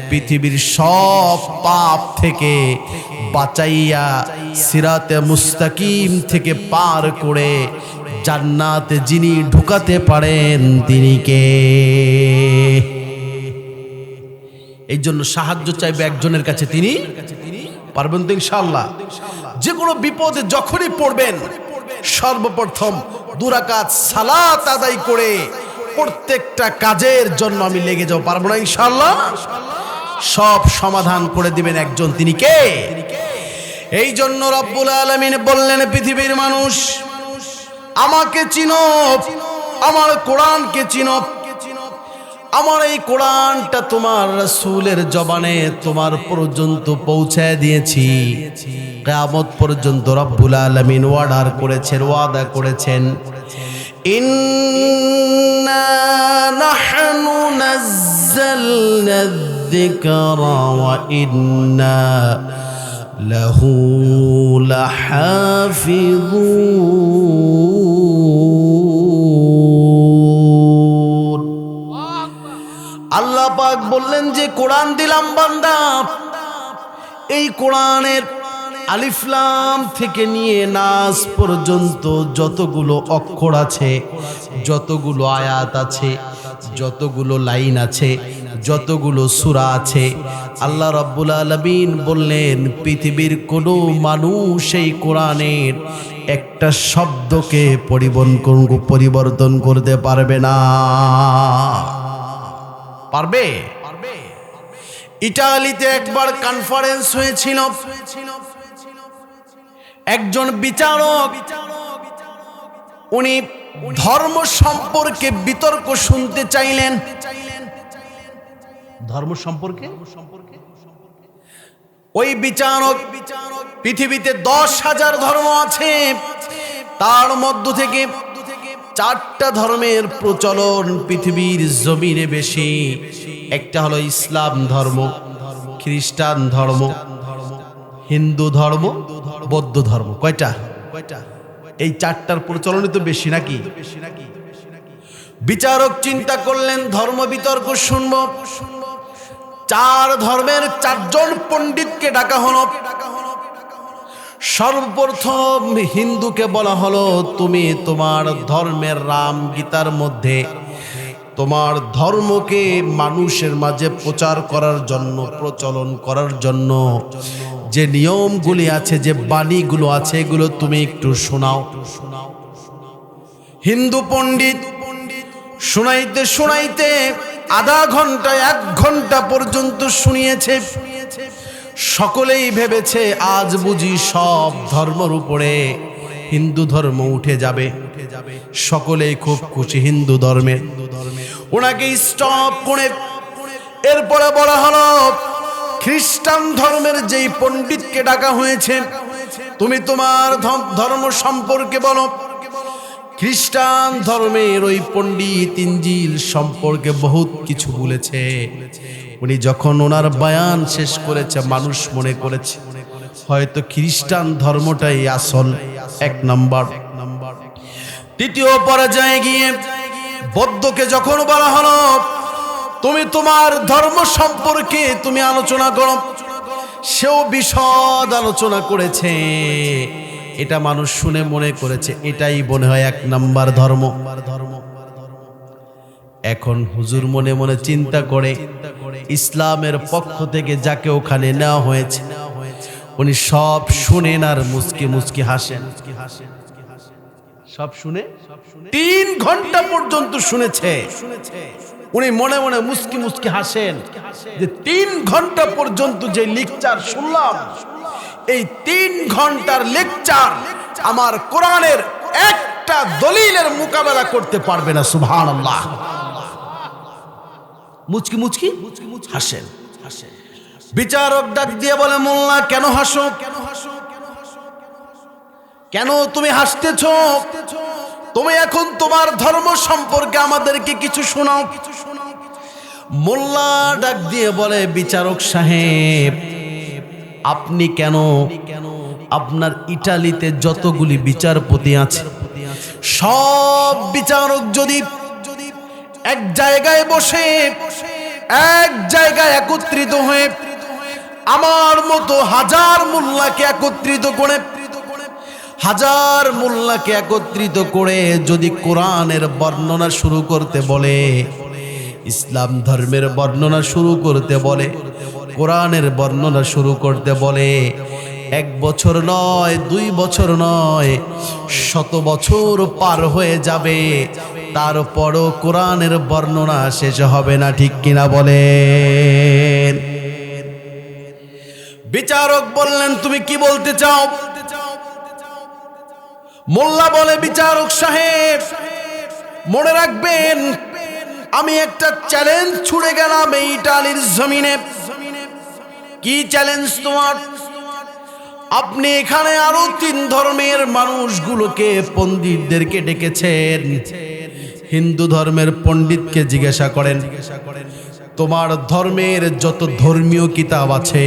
পৃথিবীর সব পাপ থেকে বাঁচাইয়া সিরাতে মুস্তাকিম থেকে পার করে জান্নাতে যিনি ঢুকাতে পারেন তিনি কে? এই জন্য সাহায্য চাইবে একজনের কাছে, তিনি পারবেন তো ইনশাআল্লাহ। যে কোনো বিপদে যখনই পড়বেন সর্বপ্রথম 2 রাকাত সালাত আদায় করে প্রত্যেকটা কাজের জন্য আমি লেগে যাও, পারবো না ইনশাআল্লাহ? সব সমাধান করে দিবেন একজন, তিনি কে? এই জন্য রব্বুল আলামিন বললেন পৃথিবীর মানুষ আমাকে চিনো, আমার কোরআনকে চিনো। আমার এই কোরআনটা তোমার রাসূলের জবানে তোমার পর্যন্ত পৌঁছায় দিয়েছি। কিয়ামত পর্যন্ত রব্বুল আলামিন ওয়াদা করেছেন ইন্না নাহনু নাযালনা যিকরা ওয়া ইন্না লাহু লাহাফিজুন। আল্লাহ পাক বললেন যে কোরআন দিলাম বান্দা, এই কোরআনের আলিফ লাম থেকে নিয়ে নাস পর্যন্ত যতগুলো অক্ষর আছে, যতগুলো আয়াত আছে, যতগুলো লাইন আছে, যতগুলো সূরা আছে, আল্লাহ রাব্বুল আলামিন বললেন পৃথিবীর কোনো মানুষ এই কোরআনের একটা শব্দকে পরিবর্তন করতে পারবে না। পারবে? ইতালিতে একবার কনফারেন্স হয়েছিল, একজন বিচারক উনি ধর্ম সম্পর্কে বিতর্ক শুনতে চাইলেন। ধর্ম সম্পর্কে ওই বিচারক পৃথিবীতে 10,000 ধর্ম আছে, তার মধ্য থেকে 4টা ধর্মের প্রচলন পৃথিবীর জমিনে বেশি। একটা হলো ইসলাম ধর্ম, খ্রিস্টান ধর্ম, হিন্দু ধর্ম, বৌদ্ধ ধর্ম। কয়টা? এই 4টার প্রচলনই তো বেশি নাকি? বিচারক চিন্তা করলেন ধর্ম বিতর্ক শুনব, 4 ধর্মের 4 জন পণ্ডিতকে ডাকা হলো। সর্বপ্রথম হিন্দুকে বলা হলো তুমি তোমার ধর্মের রাম গীতার মধ্যে তোমার ধর্মকে মানুষের মাঝে প্রচার করার জন্য, প্রচলন করার জন্য যে নিয়মগুলি আছে, যে বাণীগুলো আছে, এগুলো তুমি একটু শোনাও। হিন্দু পণ্ডিত শুনাইতে শুনাইতে আধা ঘন্টা 1 ঘন্টা পর্যন্ত শুনিয়েছে। সকলেই ভেবেছে আজ বুঝি সব ধর্মের উপরে হিন্দু ধর্ম উঠে যাবে। সকলেই খুব খুশি হিন্দু ধর্মে। ওনাকে স্টপ করে এরপরে বলা হলো খ্রিস্টান ধর্মের যেই পণ্ডিতকে ডাকা হয়েছে, তুমি তোমার ধর্ম সম্পর্কে বলো। খ্রিস্টান ধর্মের ওই পণ্ডিত ইনজিল সম্পর্কে বহুত কিছু বলেছে। উনি যখন ওনার বয়ান শেষ করেছে, মানুষ মনে করেছে হয়তো খ্রিস্টান ধর্মটাই আসল, এক নাম্বার। দ্বিতীয় পর্যায়ে গিয়ে বৌদ্ধকে যখন বলা হলো তুমি তোমার ধর্ম সম্পর্কে তুমি আলোচনা করো, সেও বিশদ আলোচনা করেছে। এটা মানুষ শুনে মনে করেছে এটাই মনে হয় এক নাম্বার ধর্ম। এখন হুজুর মনে মনে চিন্তা করে ইসলামের পক্ষ থেকে যাকে ওখানে নেওয়া হয়েছে উনি সব শুনেন আর মুচকি মুচকি হাসেন। সব শুনে 3 ঘন্টা পর্যন্ত শুনেছে। উনি মনে মনে মুচকি মুচকি হাসেন যে 3 ঘন্টা পর্যন্ত যে লেকচার শুনলাম, এই 3 ঘন্টার লেকচার আমার কোরআনের একটা দলিলের মোকাবেলা করতে পারবে না। সুবহানাল্লাহ। মুচকি মুচকি হাসেন। বিচারক ডাক দিয়ে বলে, মোল্লা কেন হাসো? কেন তুমি হাসতেছো? তুমি এখন তোমার ধর্ম সম্পর্কে আমাদেরকে কিছু শোনাও। মোল্লা ডাক দিয়ে বলে, বিচারক সাহেব আপনি কেন, আপনার ইটালিতে যতগুলি বিচারপতি আছে সব বিচারক যদি এক জায়গায় বসে এক জায়গায় একত্রিত হয়ে আমার মতো হাজার মোল্লাকে একত্রিত করে, হাজার মোল্লাকে একত্রিত করে যদি কোরআনের বর্ণনা শুরু করতে বলে, ইসলাম ধর্মের বর্ণনা শুরু করতে বলে, কোরআনের বর্ণনা শুরু করতে বলে, 1 বছর নয় 2 বছর নয় 100 বছর পার হয়ে যাবে, তারপরও কোরআনের বর্ণনা শেষ হবে না। ঠিক কিনা বলেন? বিচারক বললেন তুমি কি বলতে চাও? মোল্লা বলে, বিচারক সাহেব মনে রাখবেন আমি একটা চ্যালেঞ্জ ছুড়ে গেলাম এই ইটালির জমিনে। কি চ্যালেঞ্জ তোমার? আপনি এখানে আরো 3 ধর্মের মানুষগুলোকে পণ্ডিতদেরকে ডেকেছেন। হিন্দু ধর্মের পণ্ডিতকে জিজ্ঞাসা করেন তোমার ধর্মের যত ধর্মীয় কিতাব আছে,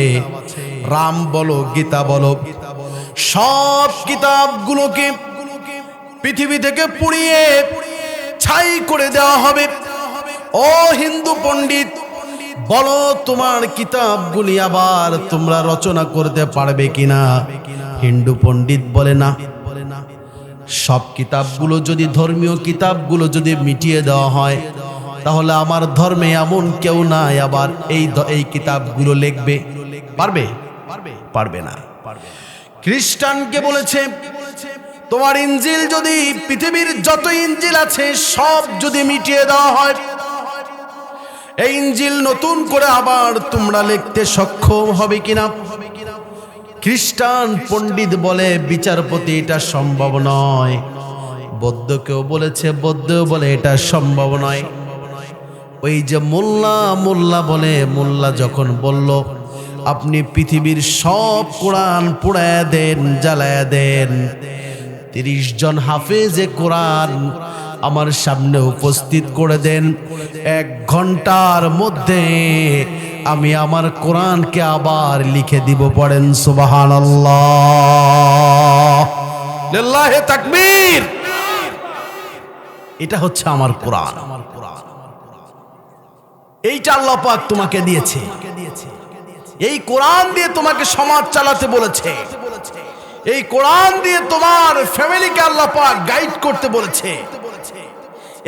রাম বলো গীতা বলো, সব কিতাবগুলোকে পৃথিবী থেকে পুড়িয়ে ছাই করে দেওয়া হবে। ও হিন্দু পণ্ডিত বলো তোমার কিতাবগুলি আবার তোমরা রচনা করতে পারবে কিনা? হিন্দু পণ্ডিত বলে না, সব কিতাবগুলো যদি, ধর্মীয় কিতাবগুলো যদি মিটিয়ে দেওয়া হয় তাহলে আমার ধর্মে এমন কেউ নাই আবার এই কিতাবগুলো লিখবে। পারবে? পারবে না। খ্রিস্টানকে বলেছে তোমার ইনজিল যদি, পৃথিবীর যত ইনজিল আছে সব যদি মিটিয়ে দেওয়া হয়, এই ইনজিল নতুন করে আবার তোমরা লিখতে সক্ষম হবে কিনা? খ্রিস্টান পণ্ডিত বলে, বিচারপতি এটা সম্ভব নয়। বৌদ্ধকেও বলেছে, বৌদ্ধও বলে এটা সম্ভব নয়। ওই যে মোল্লা বলে, মোল্লা যখন বলল আপনি পৃথিবীর সব কোরআন পোড়ায় দেন, জ্বালায় দেন, 30 জন হাফেজে কোরআন আমার সামনে উপস্থিত করে দেন, 1 ঘন্টার মধ্যে আমি আমার কোরআনকে আবার লিখে দিব। পড়েন সুবহানাল্লাহ, লিল্লাহি তাকবীর। এটা হচ্ছে আমার কোরআন। এইটা আল্লাহ পাক তোমাকে দিয়েছে। এই কোরআন দিয়ে তোমাকে সমাজ চালাতে বলেছে। এই কোরআন দিয়ে তোমার ফ্যামিলিকে আল্লাহ পাক গাইড করতে বলেছে।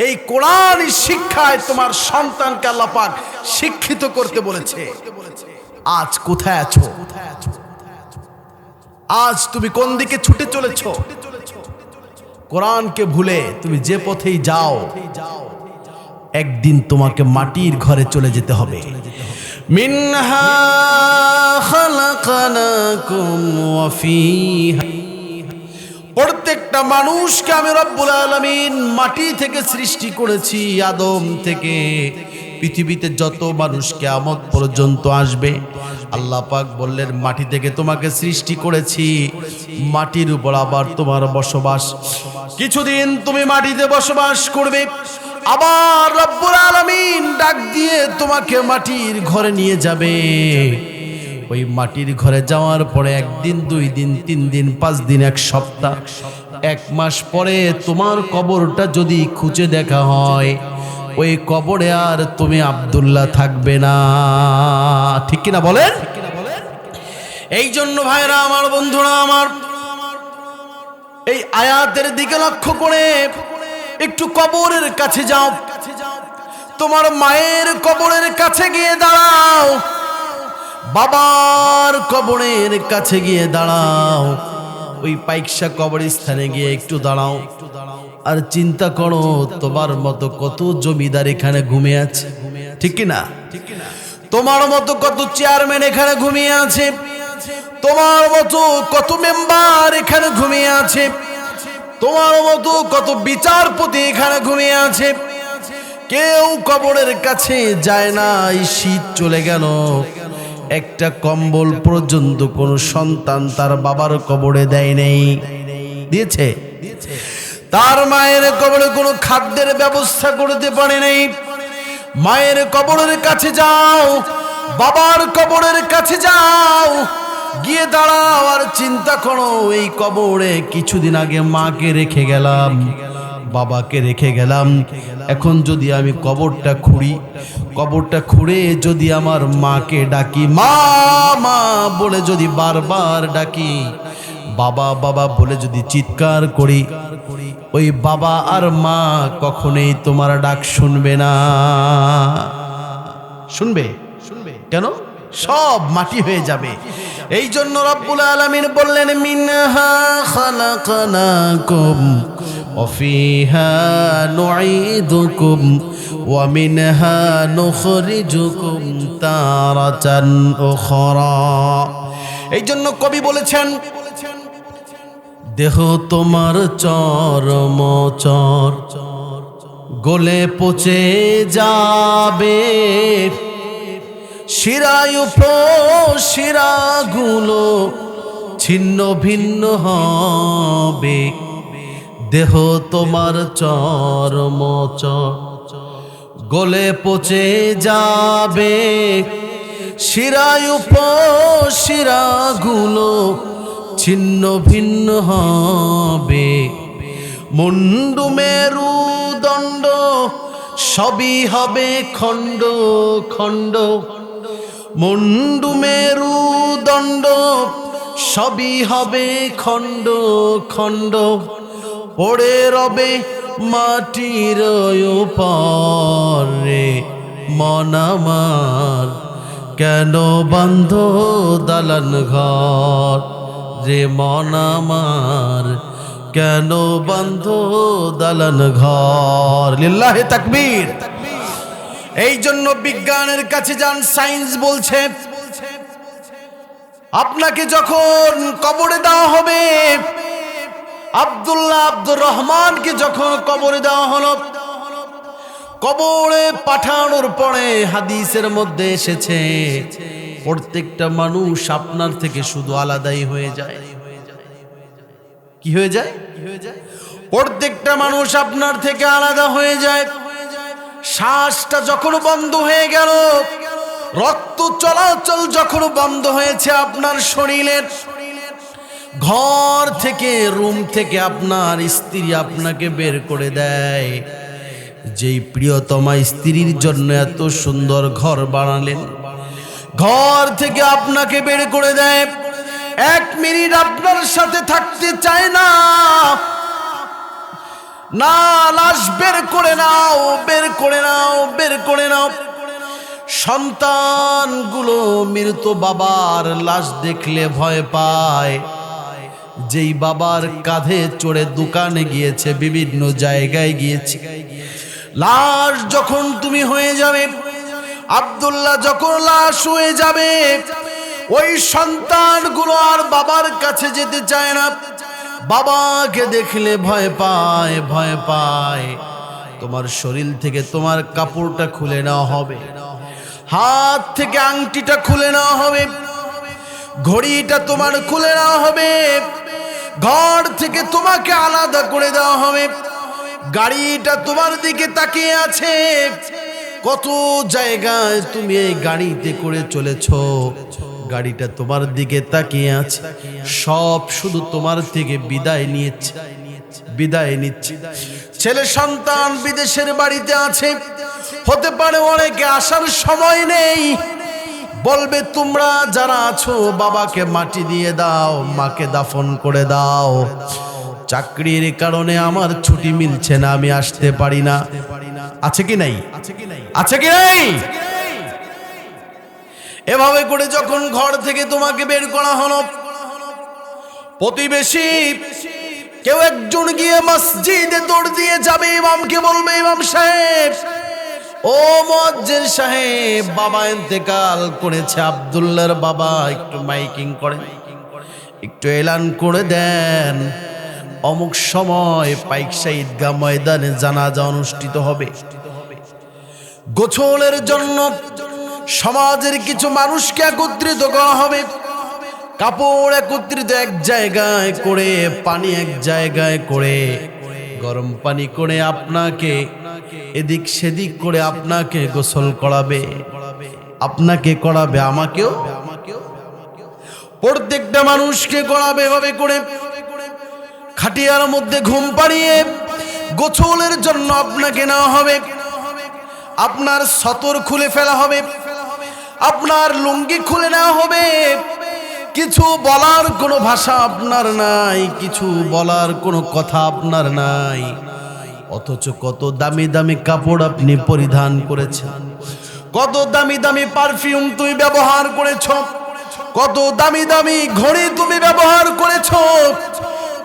এই কোরআন শিক্ষায় তোমার সন্তানকে আল্লাহ পাক শিক্ষিত করতে বলেছে। আজ কোথায় আছো? আজ তুমি কোন দিকে ছুটে চলেছো? কোরআনকে ভুলে তুমি যে পথেই যাও, একদিন তোমাকে মাটির ঘরে চলে যেতে হবে। মিনহা খালাকনাকুম ওয়া ফিহা, প্রত্যেকটা মানুষকে আমি রব্বুল আলামিন মাটি থেকে সৃষ্টি করেছি, আদম থেকে পৃথিবীতে যত মানুষ কিয়ামত পর্যন্ত আসবে, আল্লাহ পাক বললেন মাটি থেকে তোমাকে সৃষ্টি করেছি, মাটির উপর আবার তোমার বসবাস। কিছুদিন তুমি মাটিতে বসবাস করবে, আবার রব্বুল আলামিন ডাক দিয়ে তোমাকে মাটির ঘরে নিয়ে যাবে। ওই মাটির ঘরে যাওয়ার পরে 1 দিন 2 দিন 3 দিন 5 দিন 1 সপ্তাহ 1 মাস পরে তোমার কবরটা যদি খুঁজে দেখা হয়, ওই কবরে আর তুমি আব্দুল্লাহ থাকবে না। ঠিক কিনা বলেন? এই জন্য ভাইরা আমার, বন্ধুরা আমার, এই আয়াতের দিকে লক্ষ্য করে একটু কবরের কাছে যাও, তোমার মায়ের কবরের কাছে গিয়ে দাঁড়াও, বাবার কবরের কাছে গিয়ে দাঁড়াও, ওই পাইকশা কবরস্থানে গিয়ে একটু দাঁড়াও, আর চিন্তা করো তোমার মতো কত জমিদার এখানে ঘুমিয়ে আছে। ঠিক কিনা? তোমার মতো কত চেয়ারম্যান এখানে ঘুমিয়ে আছে, তোমার মতো কত মেম্বার এখানে ঘুমিয়ে আছে, তোমার মতো কত বিচারপতি এখানে ঘুমিয়ে আছে। কেউ কবরের কাছে যায় না। এই শীত চলে গেল, একটা কম্বল পর্যন্ত কোনো সন্তান তার বাবার কবরে দেয় নেই। দিয়েছে? তার মায়ের কবরে কোনো খাদ্যের ব্যবস্থা করতে পারে নাই। মায়ের কবরের কাছে যাও, বাবার কবরের কাছে যাও, গিয়ে দাঁড়াও আর চিন্তা করো, এই কবরে কিছুদিন আগে মাকে রেখে গেলাম, বাবাকে রেখে গেলাম, এখন যদি আমি কবরটা খুঁড়ি, কবরটা খুঁড়ে যদি আমার মাকে ডাকি, মা মা বলে যদি বারবার ডাকি, বাবা বাবা বলে যদি চিৎকার করি, ওই বাবা আর মা কখনোই তোমার ডাক শুনবে না। শুনবে? কেন? সব মাটি হয়ে যাবে। এই জন্য রব্বুল আলামিন বললেন, মিনহা খালাকনাকুম ওয়া ফিহা নুঈদুকুম ওয়া মিনহা নুখরিজুকুম তারাতান উখরা। এই জন্য কবি বলেছেন, দেহ তোমার চরমচর গলে পচে যাবে, শিরায়ু শিরাগুলো ছিন্ন ভিন্ন হবে। দেহ তোমার চরমচর গলে পচে যাবে, শিরায়ু শিরাগুলো ছিন্ন ভিন্ন হবে। মুন্ডু মেরু দণ্ড সবই হবে খণ্ড খণ্ড, মুন্ডু মেরু দণ্ড সবই হবে খণ্ড খণ্ড। পড়ে রবে মাটির উপরে, মন আমার কেন বান্ধ দালান ঘর, রে মন আমার কেন বান্ধ দালান ঘর। লিল্লাহে তাকবীর। এই জন্য বিজ্ঞানের কাছে যান, সায়েন্স বলছে আপনাকে যখন কবরে দেওয়া হবে, আব্দুর রহমানকে যখন কবরে দেওয়া হলো, কবরে পাঠানোর পরে হাদিসের মধ্যে এসেছে প্রত্যেকটা মানুষ আপনার থেকে শুধু আলাদাই হয়ে যায়। কি হয়ে যায়? প্রত্যেকটা মানুষ আপনার থেকে আলাদা হয়ে যায়। শ্বাসটা যখন বন্ধ হয়ে গেল, রক্ত চলাচল যখন বন্ধ হয়েছে আপনার শরীরের, ঘর থেকে, রুম থেকে আপনার স্ত্রী আপনাকে বের করে দেয়। যেই প্রিয়তমা স্ত্রীর জন্য এত সুন্দর ঘর বানালেন, ঘর থেকে আপনাকে বের করে দেয়, 1 মিনিট আপনার সাথে থাকতে চায় না। না, লাশ বের করে নাও, বের করে নাও, বের করে নাও। সন্তানগুলো মৃত বাবার লাশ দেখলে ভয় পায়। যেই বাবার কাঁধে চড়ে দোকানে গিয়েছে, বিভিন্ন জায়গায় গিয়েছে, লাশ যখন তুমি হয়ে যাবে, আব্দুল্লাহ যখন লাশ হয়ে যাবে, ওই সন্তানগুলো আর বাবার কাছে যেতে চায় না। বাবাকে দেখলে ভয় পায়, ভয় পায়। তোমার শরীর থেকে তোমার কাপড়টা খুলে নেওয়া হবে, হাত থেকে আংটিটা খুলে নেওয়া হবে, ঘড়িটা তোমার খুলে নেওয়া হবে, ঘর থেকে তোমাকে আলাদা করে দেওয়া হবে। গাড়িটা তোমার দিকে তাকিয়ে আছে, কত জায়গায় তুমি এই গাড়িতে করে চলেছো, গাড়িটা তোমার দিকে তাকিয়ে আছে, সব শুধু তোমার থেকে বিদায় নিচ্ছে। ছেলে সন্তান বিদেশের বাড়িতে আছে, হতে পারে অনেকে আসার সময় নেই, বলবে তোমরা যারা আছো বাবাকে মাটি দিয়ে দাও, মাকে দাফন করে দাও, চাকরির কারণে আমার ছুটি মিলছে না, আমি আসতে পারি না। আছে কি নাই? আছে কি নাই? এভাবে করে যখন ঘর থেকে তোমাকে বের করা হলো, প্রতিবেশী কেউ একজন গিয়ে মসজিদে দৌড় দিয়ে যাবে, ইমামকে বলবে, ইমাম সাহেব, ও মুয়াজ্জিন সাহেব, বাবা ইন্তেকাল করেছে, আব্দুল্লাহর বাবা, একটু মাইকিং করেন, একটু এলান করে দেন, অমুক সময় পাইকশা ঈদগাহ ময়দানে জানাজা অনুষ্ঠিত হবে। গোসলের জন্য সমাজের কিছু মানুষকে একত্রিত করা হবে, কাপড় একত্রিত এক জায়গায় করে, পানি এক জায়গায় করে, গরম পানি করে আপনাকে এদিক সেদিক করে আপনাকে গোসল করাবে, আপনাকে করাবে, আমাকেও, প্রত্যেকটা মানুষকে করাবে। এভাবে করে খাটিয়ার মধ্যে ঘুম পাড়িয়ে গোসলের জন্য আপনাকে নেওয়া হবে, আপনার সতর খুলে ফেলা হবে, আপনার লুঙ্গি খুলে নেওয়া হবে, কিছু বলার কোনো ভাষা আপনার নাই, কিছু বলার কোনো কথা আপনার নাই, অথচ কত দামি দামি কাপড় আপনি পরিধান করেছেন, কত দামি দামি পারফিউম তুমি ব্যবহার করেছ, কত দামি দামি ঘড়ি তুমি ব্যবহার করেছ,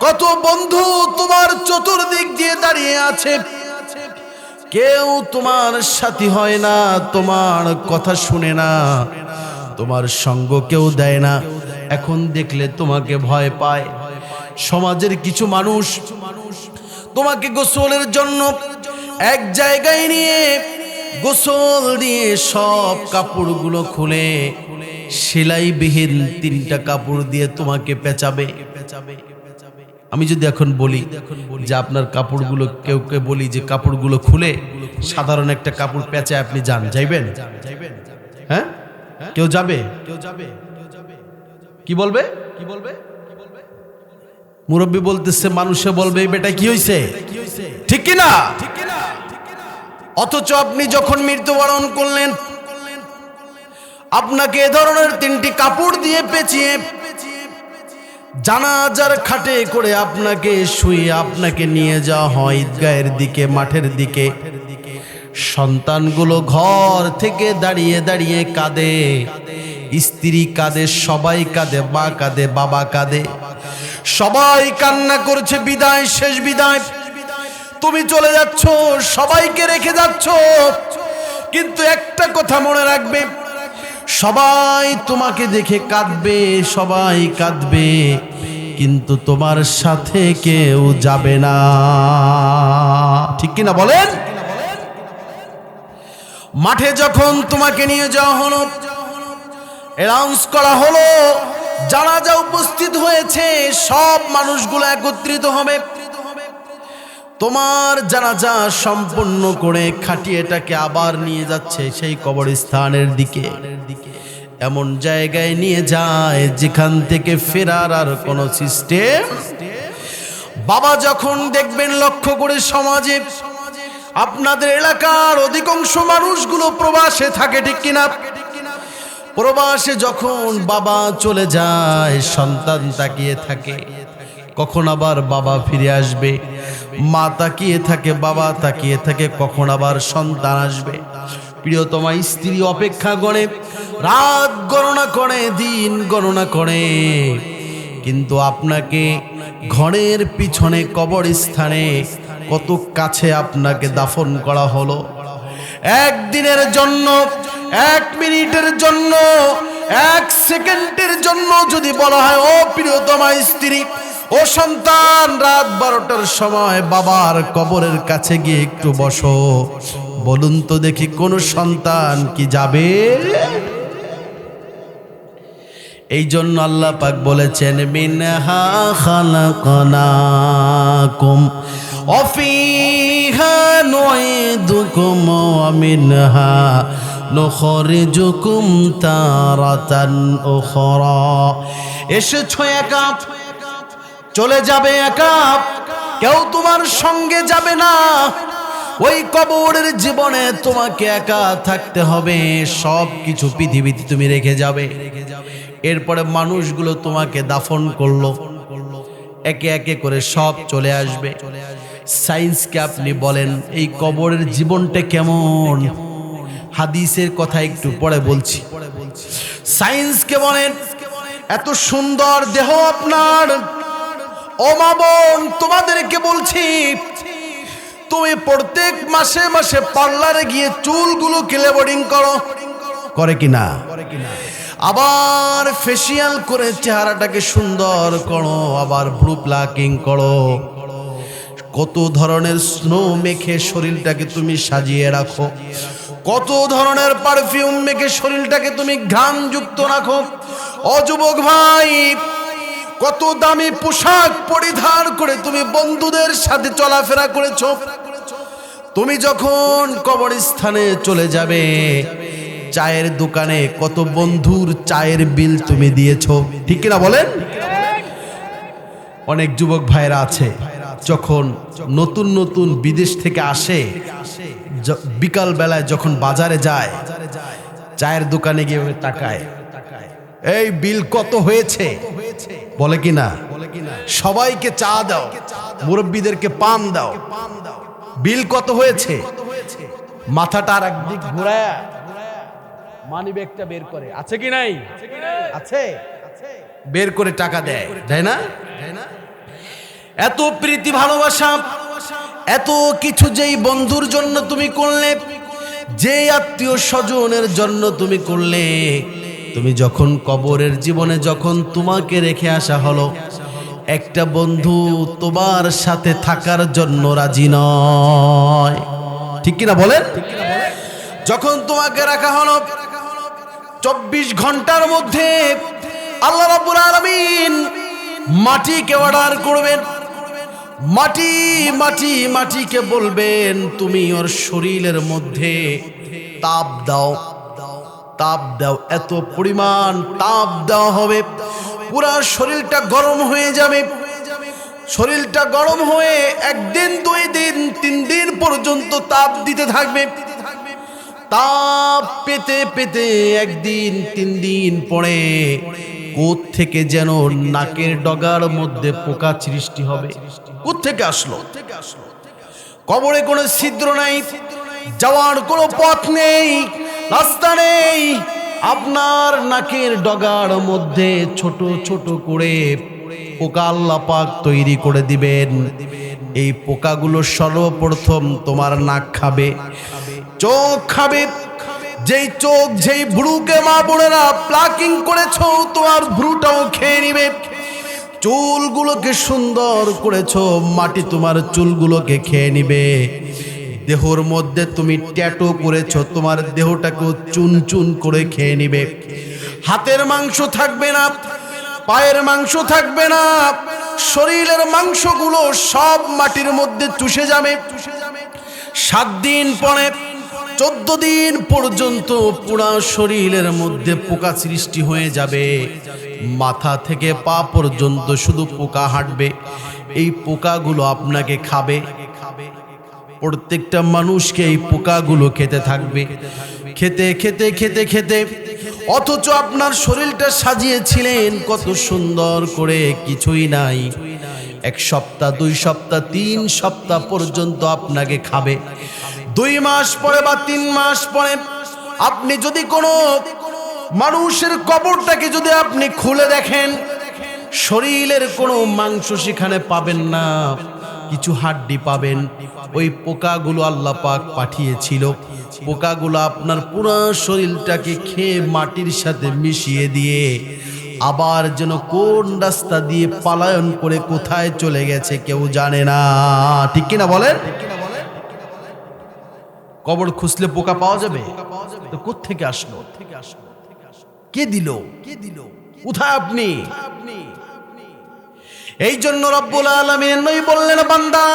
কত বন্ধু তোমার চতুর্দিক দিয়ে দাঁড়িয়ে আছে, কেউ তোমার সাথী হয় না, তোমার কথা শুনে না, তোমার সঙ্গ কেউ দেয় না, এখন দেখলে তোমাকে ভয় পায়। সমাজের কিছু মানুষ তোমাকে গোসলের জন্য এক জায়গায় নিয়ে গোসল দিয়ে সব কাপড়গুলো খুলে সেলাইবিহীন 3টা কাপড় দিয়ে তোমাকে পেঁচাবে। আমি যদি এখন বলি যে আপনার কাপড়গুলো, কেউ কে বলি যে কাপড়গুলো খুলে সাধারণ একটা কাপড় পেঁচায় আপনি যাইবেন? হ্যাঁ, কেউ যাবে? কি বলবে? মুরব্বী বলতেছে, মানুষে বলবে বেটা কি হইছে, ঠিক কি না? অথচ আপনি যখন মৃত্যুবরণ করলেন, আপনাকে এ ধরনের 3টি কাপড় দিয়ে পেঁচিয়ে জানাজার খাটে করে আপনাকে শুয়ে আপনাকে নিয়ে যাওয়া হয় ঈদগাহের দিকে, মাঠের দিকে। সন্তানগুলো ঘর থেকে দাঁড়িয়ে দাঁড়িয়ে কাঁদে, স্ত্রী কাঁদে, সবাই কাঁদে, মা কাঁদে, বাবা কাঁদে, সবাই কান্না করছে, বিদায়, শেষ বিদায়, তুমি চলে যাচ্ছ, সবাইকে রেখে যাচ্ছ। কিন্তু একটা কথা মনে রাখবে, সবাই তোমাকে দেখে কাঁদবে, সবাই কাঁদবে, কিন্তু তোমার সাথে কেউ যাবে না, ঠিক কিনা বলেন? মাঠে যখন তোমাকে নিয়ে যাওয়া হলো, অ্যানাউন্স করা হলো জানাজা উপস্থিত হয়েছে, সব মানুষগুলো একত্রিত হবে, তোমার জানাজা সম্পূর্ণ করে খাটিয়াটাকে আবার নিয়ে যাচ্ছে সেই কবরস্থানের দিকে। এমন জায়গায় নিয়ে যায় যেখান থেকে ফেরার আর কোনো সিস্টেম। বাবা যখন দেখবেন, লক্ষ্য করে সমাজে আপনাদের এলাকার অধিকাংশ মানুষগুলো প্রবাসে থাকে, ঠিক কিনা? প্রবাসে যখন বাবা চলে যায়, সন্তান তাকিয়ে থাকে কখন আবার বাবা ফিরে আসবে, মা তাকিয়ে থাকে, বাবা তাকিয়ে থাকে কখন আবার সন্তান আসবে। প্রিয়তমা স্ত্রী অপেক্ষা করে, রাত গণনা করে, দিন গণনা করে, কিন্তু আপনাকে ঘরের পিছনে কবরস্থানে কত কাছে আপনাকে দাফন করা হলো। একদিনের জন্য, 1 মিনিটের জন্য, 1 সেকেন্ডের জন্য যদি বলা হয়, ও প্রিয়তমা স্ত্রী, ও সন্তান, রাত 12টার সময় বাবার কবরের কাছে গিয়ে একটু বসো। বলুন তো দেখি, কোন সন্তান কি যাবে? এই জন্য আল্লাহ পাক বলেছেন, মিনহা খালাকনাকুম ওয়া ফিহা নুঈদুকুম ওয়া মিনহা নুখরিজুকুম তারাতান উখরা। এসেছো একা, চলে যাবে একা, কেউ তোমার সঙ্গে যাবে না। ওই কবরের জীবনে তোমাকে একা থাকতে হবে। সব কিছু পৃথিবীতে তুমি রেখে যাবে। এরপরে মানুষগুলো তোমাকে দাফন করলো, একে একে করে সব চলে আসবে। সায়েন্সকে আপনি বলেন এই কবরের জীবনটা কেমন? হাদিসের কথা একটু পরে বলছি। সায়েন্সকে বলেন এত সুন্দর দেহ আপনার। ও মা বোন, তোমাদেরকে বলছি, তুমি প্রত্যেক মাসে মাসে পার্লারে গিয়ে চুলগুলো ক্লিপিং করো, করে কিনা? আবার ফেসিয়াল করে চেহারাটাকে সুন্দর করো, আবার ব্লু প্লাকিং করো, কত ধরনের স্নো মেখে শরীরটাকে তুমি সাজিয়ে রাখো, কত ধরনের পারফিউম মেখে শরীরটাকে তুমি ঘ্রাণযুক্ত রাখো। ও যুবক ভাই, কত দামি পোশাক পরিধান করে তুমি বন্ধুদের সাথে চলাফেরা করেছো। তুমি যখন কবরস্থানে চলে যাবে, চায়ের দোকানে কত বন্ধুর চায়ের বিল তুমি দিয়েছো, ঠিক কিনা বলেন? অনেক যুবক ভাইরা আছে, যখন নতুন নতুন বিদেশ থেকে আসে, বিকাল বেলায় যখন বাজারে যায়, চায়ের দোকানে গিয়ে তাকায়, এই বিল কত হয়েছে, বলে কিনা? সবাইকে চা দাও, মুরব্বীদেরকে পান দাও, বিল কত হয়েছে? মাথাটা আর একদিক ঘুরায় মানি ব্যাগটা বের করে, আছে কি নাই? আছে, বের করে টাকা দেয়, তাই না? এত প্রীতি ভালোবাসা, এত কিছু যেই বন্ধুর জন্য তুমি করলে, যে আত্মীয় স্বজনের জন্য তুমি করলে, তুমি যখন কবরের জীবনে যখন তোমাকে রেখে আসা হলো, একটা বন্ধু তোমার সাথে থাকার জন্য রাজি নয়, ঠিক কিনা বলেন? যখন তোমাকে রাখা হলো 24 ঘন্টার মধ্যে আল্লাহ রাব্বুল আলামিন মাটিকে অর্ডার করবেন, মাটি মাটি মাটিকে বলবেন তুমি ওর শরীরের মধ্যে তাপ দাও, তাপ দাও, এত পরিমাণ তাপ দেওয়া হবে, পুরা শরীরটা গরম হয়ে যাবে। শরীরটা গরম হয়ে 1 দিন 2 দিন 3 দিন পর্যন্ত তাপ দিতে থাকবে। তাপ পেতে পেতে 1 দিন 3 দিন পরে কোথ থেকে যেন নাকের ডগার মধ্যে পোকা সৃষ্টি হবে। কোথ থেকে আসলো? কবরে কোনো ছিদ্র নাই, যাওয়ার কোনো পথ নেই, রাস্তা নেই। আপনার নাকের ডগার মধ্যে ছোট ছোট করে পোকা আল্লাহ পাক তৈরি করে দিবেন। এই পোকাগুলো সর্বপ্রথম তোমার নাক খাবে, চোখ খাবে। যেই চোখ, যেই ভ্রুকে মা বোনেরা প্লাকিং করেছো, তোমার ভ্রুটাও খেয়ে নিবে। চুলগুলোকে সুন্দর করেছো, মাটি তোমার চুলগুলোকে খেয়ে নিবে। দেহর মধ্যে তুমি ট্যাটু করেছো, তোমার দেহটাকেও চুন চুন করে খেয়ে নিবে। হাতের মাংস থাকবে না, পায়ের মাংস থাকবে না, শরীরের মাংসগুলো সব মাটির মধ্যে চুষে যাবে। 7 দিন পরে 14 দিন পর্যন্ত পুরা শরীরের মধ্যে পোকা সৃষ্টি হয়ে যাবে। মাথা থেকে পা পর্যন্ত শুধু পোকা হাঁটবে। এই পোকাগুলো আপনাকে খাবে, প্রত্যেকটা মানুষকে এই পোকাগুলো খেতে থাকবে, খেতে খেতে খেতে খেতে। অথচ আপনার শরীরটা সাজিয়েছিলেন কত সুন্দর করে, কিছুই নাই। 1 সপ্তাহ 2 সপ্তাহ 3 সপ্তাহ পর্যন্ত আপনাকে খাবে। 2 মাস পরে বা 3 মাস পরে আপনি যদি কোনো মানুষের কবরটাকে যদি আপনি খুলে দেখেন, শরীরের কোনো মাংস সেখানে পাবেন না, কিছু হাড্ডি পাবেন। ওই পোকাগুলো আল্লাহ পাক পাঠিয়েছিল, পোকাগুলো আপনার পুরো শরীরটাকে খেয়ে মাটির সাথে মিশিয়ে দিয়ে আবার যেন কোন রাস্তা দিয়ে পলায়ন করে কোথায় চলে গেছে কেউ জানে না, ঠিক কিনা বলেন? কবর খুঁজলে পোকা পাওয়া যাবে তো কোত্থেকে আসলো, কে দিল, কোথায় আপনি? এই জন্য রব্বুল আলামিন নবী বললেন, বান্দা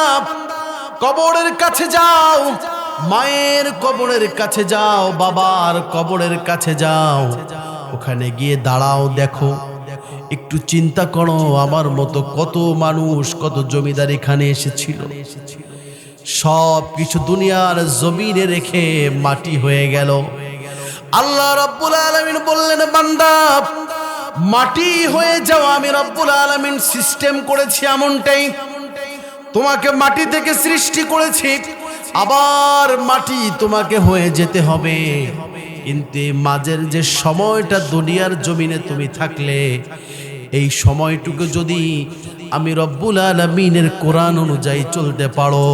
কবরের কাছে যাও, মায়ের কবরের কাছে যাও, বাবার কবরের কাছে যাও, ওখানে গিয়ে দাঁড়াও, দেখো, একটু চিন্তা করো আমার মতো কত মানুষ, কত জমিদার এখানে এসেছিল, সব কিছু দুনিয়ার জমিনে রেখে মাটি হয়ে গেল। আল্লাহ রাব্বুল আলামিন বললেন, বান্দা মাটি হয়ে যাও, আমি রব্বুল আলামিন সিস্টেম করেছি এমনটাই, তোমাকে মাটি থেকে সৃষ্টি করেছি, আবার মাটি তোমাকে হয়ে যেতে হবে। কিন্তু মাঝের যে সময়টা দুনিয়ার জমিনে তুমি থাকলে, এই সময়টুকু যদি আমি রব্বুল আলামিনের কোরআন অনুযায়ী চলতে পারো,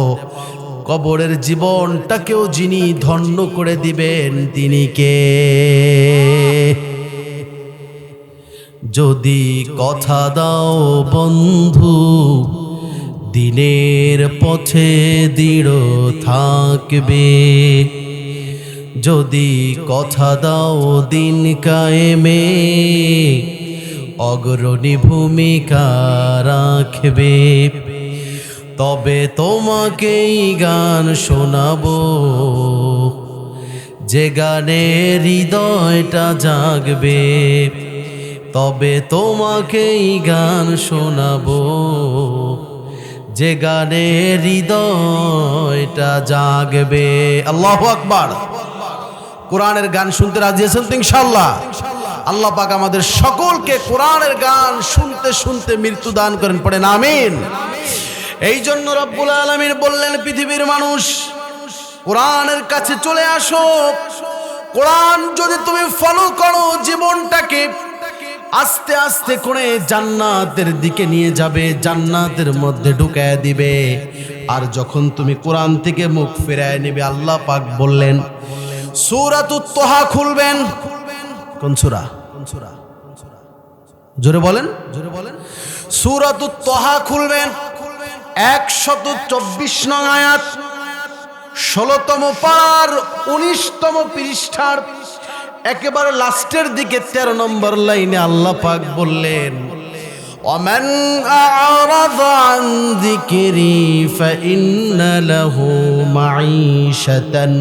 কবরের জীবনটাকেও যিনি ধন্য করে দিবেন তিনি কে? যদি কথা দাও বন্ধু, দিনের পথে দৃঢ় থাকবে, যদি কথা দাও দিন কায়েমে অগ্রণী ভূমিকা রাখবে, তবে তোমাকেই গান শোনাবো, যে গানে হৃদয়টা জাগবে, তবে তোমাকেই গান শোনাবো, যে গানে হৃদয়টা জাগবে। আল্লাহু আকবার। কোরআনের গান শুনতে রাজি আছেন তো ইনশাআল্লাহ? আল্লাহ পাক আমাদের সকলকে কোরআনের গান শুনতে শুনতে মৃত্যু দান করেন, পড়েন আমিন। এই জন্য রব্বুল আলামিন বললেন, পৃথিবীর মানুষ কোরআনের কাছে চলে আসো, কোরআন যদি তুমি ফলো করো, জীবনটাকে আস্তে আস্তে করে জান্নাতের দিকে নিয়ে যাবে, জান্নাতের মধ্যে ঢুকায় দিবে। আর যখন তুমি কোরআন থেকে মুখ ফিরায় নেবে, আল্লাহ পাক বললেন সূরাতুত তাহা খুলবেন। কোন সূরা? জোরে বলেন, সূরাতুত তাহা খুলবেন, 124 নং আয়াত, 16তম পারার 19তম পৃষ্ঠার একেবারে লাস্টের দিকে 13 নম্বর লাইনে আল্লাহ পাক বললেন, ওমান আ'রাযা আন যিকরি ফাইন্না লাহু মাঈশাতান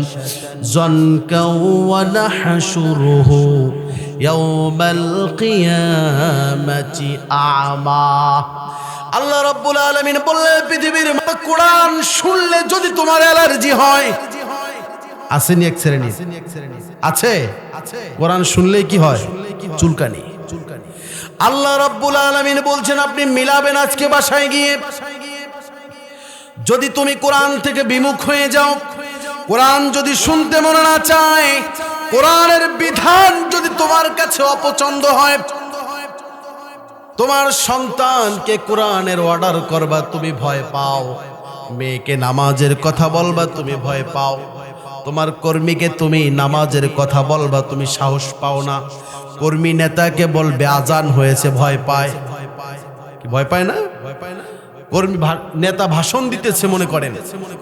যানকা ওয়া নাহশুরুহু ইয়াওমাল কিয়ামাতি আ'মা। আল্লাহ রাব্বুল আলামিন বললেন, পৃথিবীর কোরআন শুনলে যদি তোমার অ্যালার্জি হয়, আসেনি এক শ্রেণী আছে, কোরআন শুনলেই কি হয়? চুলকানি। আল্লাহ রাব্বুল আলামিন বলছেন, আপনি মিলাবেন আজকে বাসায় গিয়ে, যদি তুমি কোরআন থেকে বিমুখ হয়ে যাও, কোরআন যদি শুনতে মনে না চায়, কোরআনের বিধান যদি তোমার কাছে অপছন্দ হয়, তোমার সন্তানকে কোরআনের অর্ডার করবা তুমি ভয় পাও, মেয়েকে নামাজের কথা বলবা তুমি ভয় পাও, তোমার কর্মীকে তুমি নামাজের কথা বলবা তুমি সাহস পাও না, কর্মী নেতাকে বলবে আজান হয়েছে ভয় পায়, কি ভয় পায় না? কর্মী নেতা ভাষণ দিতেছে মনে করেন,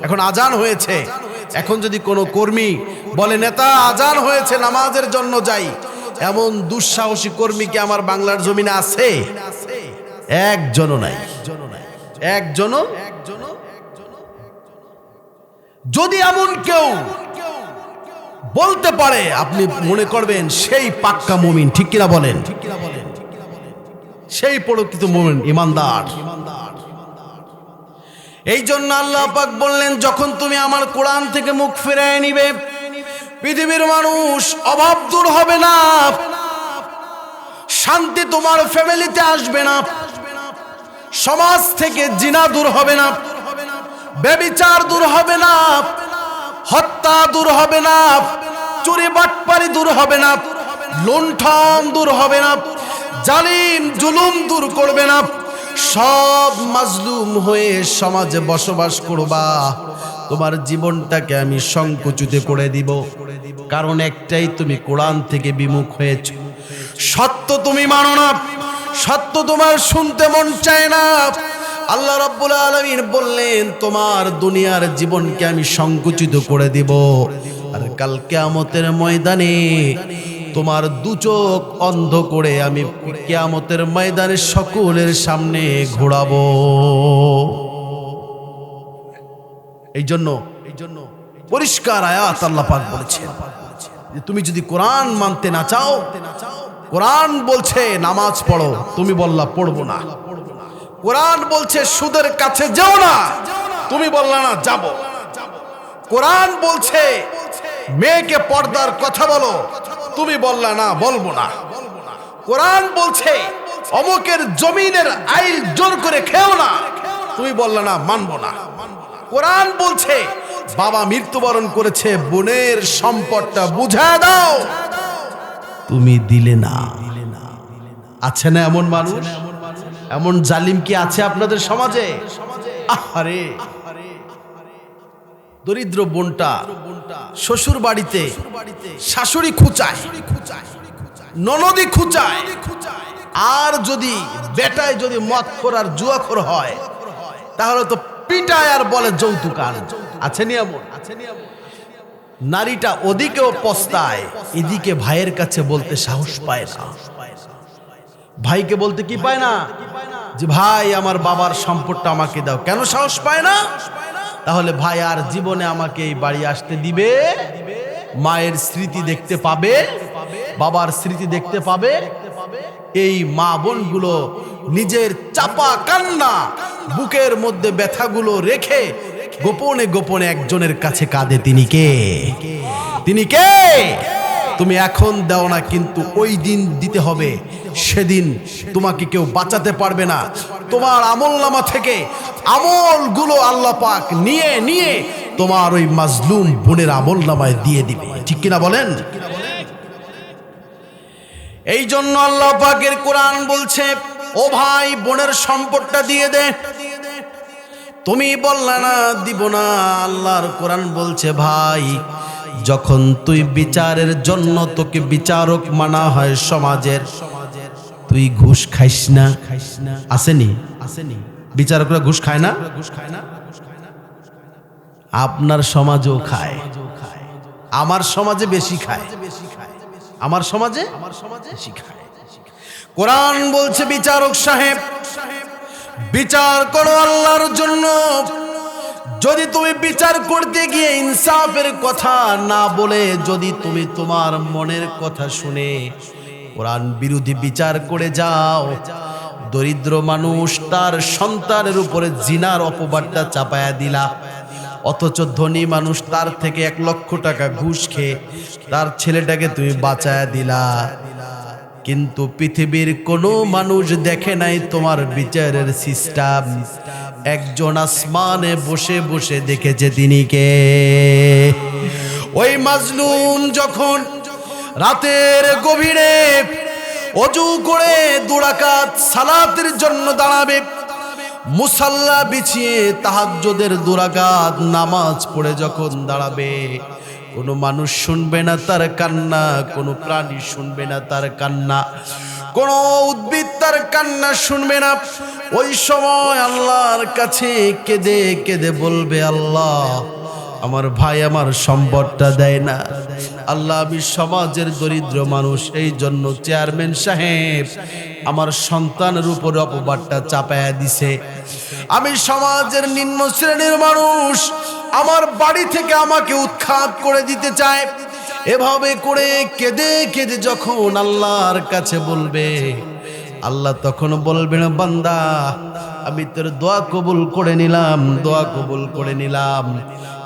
এখন আজান হয়েছে, এখন যদি কোনো কর্মী বলে নেতা আজান হয়েছে নামাজের জন্য যাই, এমন দুঃসাহসী কর্মী কি আমার বাংলার জমিনে আছে? একজনও নাই, একজনও। যদি এমন কেউ বলতে পারে, আপনি মনে করবেন সেই পাক্কা মুমিন, ঠিক কিনা বলেন? সেই প্রকৃত মুমিন, ইমানদার। এই জন্য আল্লাহ পাক বললেন, যখন তুমি আমার কোরআন থেকে মুখ ফিরিয়ে নিবে, পৃথিবীর মানুষ অভাব দূর হবে না, শান্তি তোমার ফ্যামিলিতে আসবে না, সমাজ থেকে জিনা দূর হবে না, ব্যভিচার দূর হবে না, হত্যা দূর হবে না, চুরি বাটপারি দূর হবে না, লুণ্ঠন দূর হবে না, জালিম জুলুম দূর করবে না, সব মাজলুম হয়ে সমাজে বসবাস করবা। তোমার জীবনটাকে আমি সংকুচিত করে দিব, কারণ একটাই, তুমি কোরআন থেকে বিমুখ হয়েছ। সত্য তুমি মানো না, সত্য তোমার শুনতে মন চায় না। আল্লাহ রাব্বুল আলামিন বললেন, তোমার দুনিয়ার জীবনকে আমি সংকুচিত করে দিব, আর কাল কিয়ামতের ময়দানে তোমার দু চোখ অন্ধ করে আমি কিয়ামতের ময়দানে সকলের সামনে ঘোরাবো। এই জন্য পরিষ্কার আয়াত আল্লাহ পাক বলেছেন যে তুমি যদি কোরআন মানতে না চাও, কোরআন বলছে নামাজ পড়ো, তুমি বললা পড়বো না। কোরআন বলছে সুদের কাছে যাও না, তুমি বললা না যাব। কোরআন বলছে মেয়েকে পর্দার কথা বলো, তুমি বললা না বলবো না। কোরআন বলছে অমুকের জমিনের আইল জোর করে খেও না, তুমি বললা না মানবো না। কোরআন বলছে বাবা মৃত্যুবরণ করেছে, বোনের সম্পদটা বুঝায় দাও, তুমি দিলে না। আছে না এমন মানুষ, এমন জালিম কি আছে আপনাদের সমাজে? আরে দরিদ্র বোনটা শ্বশুর বাড়িতে শাশুড়ি খুঁচায়, ননদি খুঁচায়, আর যদি বেটায় যদি মদখোর আর জুয়াখোর হয় তাহলে তো পিটায় আর বলে যৌতুক আন। আছে নিয়মন। নারীটা ওদিকেও পস্তায়, এদিকে ভাইয়ের কাছে বলতে সাহস পায় না। ভাইকে বলতে কি পায় না যে ভাই আমার বাবার সম্পদটা আমাকে দাও, কেন সাহস পায় না? তাহলে ভাই আর জীবনে আমাকে এই বাড়ি আসতে দিবে? মায়ের স্মৃতি দেখতে পাবে, বাবার স্মৃতি দেখতে পাবে। এই মা বোনগুলো নিজের চাপা কান্না, বুকের মধ্যে ব্যথাগুলো রেখে গোপনে গোপনে একজনের কাছে কাঁদে। তিনি কে? তিনি কে? তুমি এখন দাও না, কিন্তু ওই দিন দিতে হবে, সেদিন তোমাকে কেউ বাঁচাতে পারবে না। তোমার আমলনামা থেকে আমলগুলো আল্লাহ পাক নিয়ে নিয়ে তোমার ওই মাজলুম বোনের আমলনামায় দিয়ে দিবে। ঠিক কিনা বলেন? এই জন্য আল্লাহ পাকের কোরআন বলছে, ও ভাই বোনের সম্পদটা দিয়ে দে। তুমি বললা না দিব না। আল্লাহর কোরআন বলছে ভাই, যখন তুই বিচারের জন্য তোকে বিচারক মানা হয় সমাজের, তুই ঘুষ খাইস না। আসেনি? বিচারকরা ঘুষ খায় না? আপনার সমাজও খায়, আমার সমাজে বেশি খায়, আমার সমাজে বেশি খায়। কোরআন বলছে বিচারক সাহেব বিচার করো আল্লাহর জন্য। যদি তুমি বিচার করতে গিয়ে ইনসাফের কথা না বলে, যদি তুমি তোমার মনের কথা শুনে কোরআন বিরোধী বিচার করে যাও, দরিদ্র মানুষ তার সন্তানের উপরে জিনার অপবাদটা চাপায়া দিলা, অথচ ধনী মানুষ তার থেকে 1 লক্ষ টাকা ঘুষ খেয়ে তার ছেলেটাকে তুমি বাঁচায়া দিলা। কিন্তু পৃথিবীর কোনো মানুষ দেখে নাই তোমার বিচারের সিস্টেম। একজন আসমানে বসে বসে দেখেছে, তিনি কে? ওই মাজলুম যখন রাতের গভীরে ওযু করে 2 রাকাত সালাতের জন্য দাঁড়াবে, মুসাল্লা বিছিয়ে তাহাজ্জুদের 2 রাকাত নামাজ পড়ে যখন দাঁড়াবে, কোনো মানুষ শুনবে না তার কান্না, কোনো প্রাণী শুনবে না তার কান্না, কোনো উদ্ভিদ তার কান্না শুনবে না। ওই সময় আল্লাহর কাছে কেঁদে কেঁদে বলবে, আল্লাহ আমার ভাই আমার সম্পদটা দেয় না। আল্লাহ আমি সমাজের দরিদ্র মানুষ, এই জন্য চেয়ারম্যান সাহেব আমার সন্তানের উপরে অপবাদটা চাপায়া দিছে। আমি সমাজের নিম্ন শ্রেণীর মানুষ, আমার বাড়ি থেকে আমাকে উৎখাত করে দিতে চায়। এভাবে করে কেঁদে কেঁদে যখন আল্লাহর কাছে বলবে, আল্লাহ তখন বলবেন, বান্দা আমি তোর দোয়া কবুল করে নিলাম, দোয়া কবুল করে নিলাম,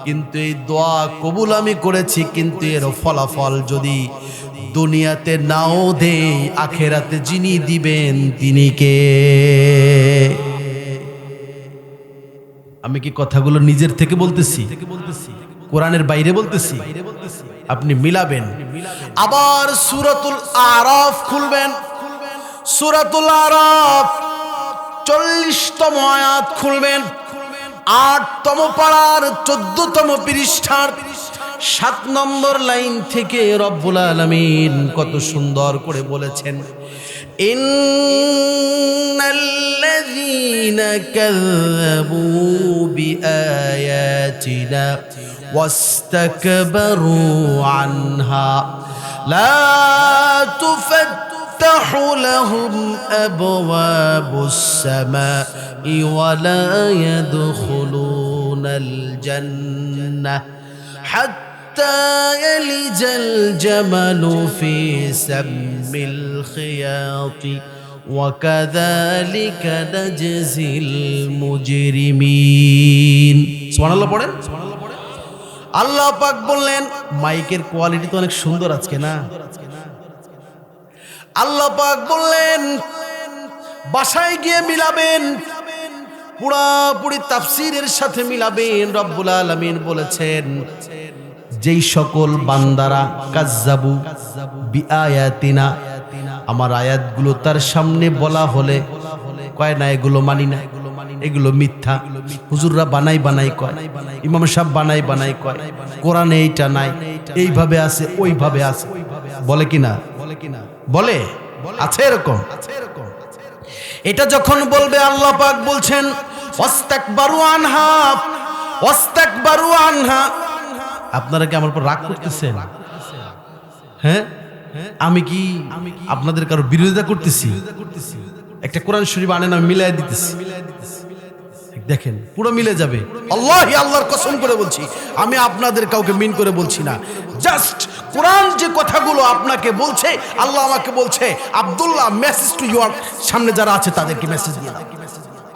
কিন্তু এই দোয়া কবুল আমি করেছি, কিন্তু এর ফলাফল যদি দুনিয়াতে নাও দে, আখেরাতে যিনি দিবেন তিনি কে? আমি কি কথাগুলো নিজের থেকে বলতেছি, কোরআনের বাইরে বলতেছি? আপনি মিলাবেন। আবার সূরাতুল আরাফ খুলবেন, সূরাতুল আরাফ 40তম আয়াত খুলবেন, 8তম পারার 14তম পৃষ্ঠার 7 নম্বর লাইন থেকে রব্বুল আলামিন কত সুন্দর করে বলেছেন, ইন্নাল্লাযীনা কাযযাবু বিআয়াতিনা ওয়াস্তাকবারু আনহা লা তুফাত্তাহু লাহুম আবওয়াবুস সামাই ওয়া লা ইয়াদখুলুনাল জান্নাহ হাত্তা ইয়ালিজাল জামালু ফি সাম্মিল খিয়াতি ওয়া কাযালিকা নাজজিল মুজরিমিন। সুবহানাল্লাহ পড়েন। আল্লাহ পাক বললেন, মাইকের কোয়ালিটি তো অনেক সুন্দর আজকে না? আল্লাহ পাক বললেন বাসায় গিয়ে মিলাবেন, পুরাপুরি তাফসীরের সাথে মিলাবেন। রব্বুল আলামিন বলেছেন, যেই সকল বান্দারা কাজ্জাবু বিআয়াতিনা, আমার আয়াতগুলো তার সামনে বলা হলে কয় না এগুলো মানি না, এগুলো মিথ্যা, হুজুররা বানাই বানাই কয়, ইমাম সাহেব বানাই বানাই কয়, কোরআনে এইটা নাই, এইভাবে আছে ওইভাবে আছে, বলে কি না? বলে আছে এরকম। এটা যখন বলবে আল্লাহ পাক বলছেন ওয়াস্তাকবারু আনহা, ওয়াস্তাকবারু আনহা। আপনারা কি আমার উপর রাগ করতেছেন? হ্যাঁ, আমি কি আপনাদের কারো বিরোধিতা করতেছি? একটা কোরআন শরীফ আনেন, আমি মিলাই দিতেছি, দেখেন পুরো মিলে যাবে। আল্লাহি, আল্লাহর কসম করে বলছি, আমি আপনাদের কাউকে মিন করে বলছি না। জাস্ট কোরআন যে কথাগুলো আপনাকে বলছে, আল্লাহ আমাকে বলছে, আব্দুল্লাহ মেসেজ টু ইউর, সামনে যারা আছে তাদেরকে মেসেজ দিয়ে দাও।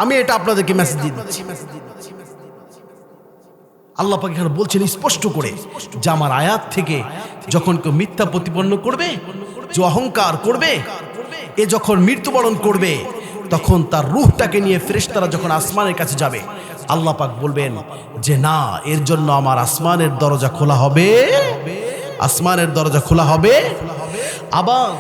আমি এটা আপনাদেরকে মেসেজ দিয়ে দিচ্ছি। আল্লাহ পাক এখানে বলছেন স্পষ্ট করে যে আমার আয়াত থেকে যখন কেউ মিথ্যা প্রতিপন্ন করবে, যে অহংকার করবে, এ যখন মৃত্যুবরণ করবে, তখন তার রূহটাকে নিয়ে ফেরেশতারা যখন আসমানের কাছে যাবে, আল্লাহ পাক বলবেন যে না, এর জন্য আমার আসমানের দরজা খোলা হবে, আসমানের দরজা খোলা হবে। আবার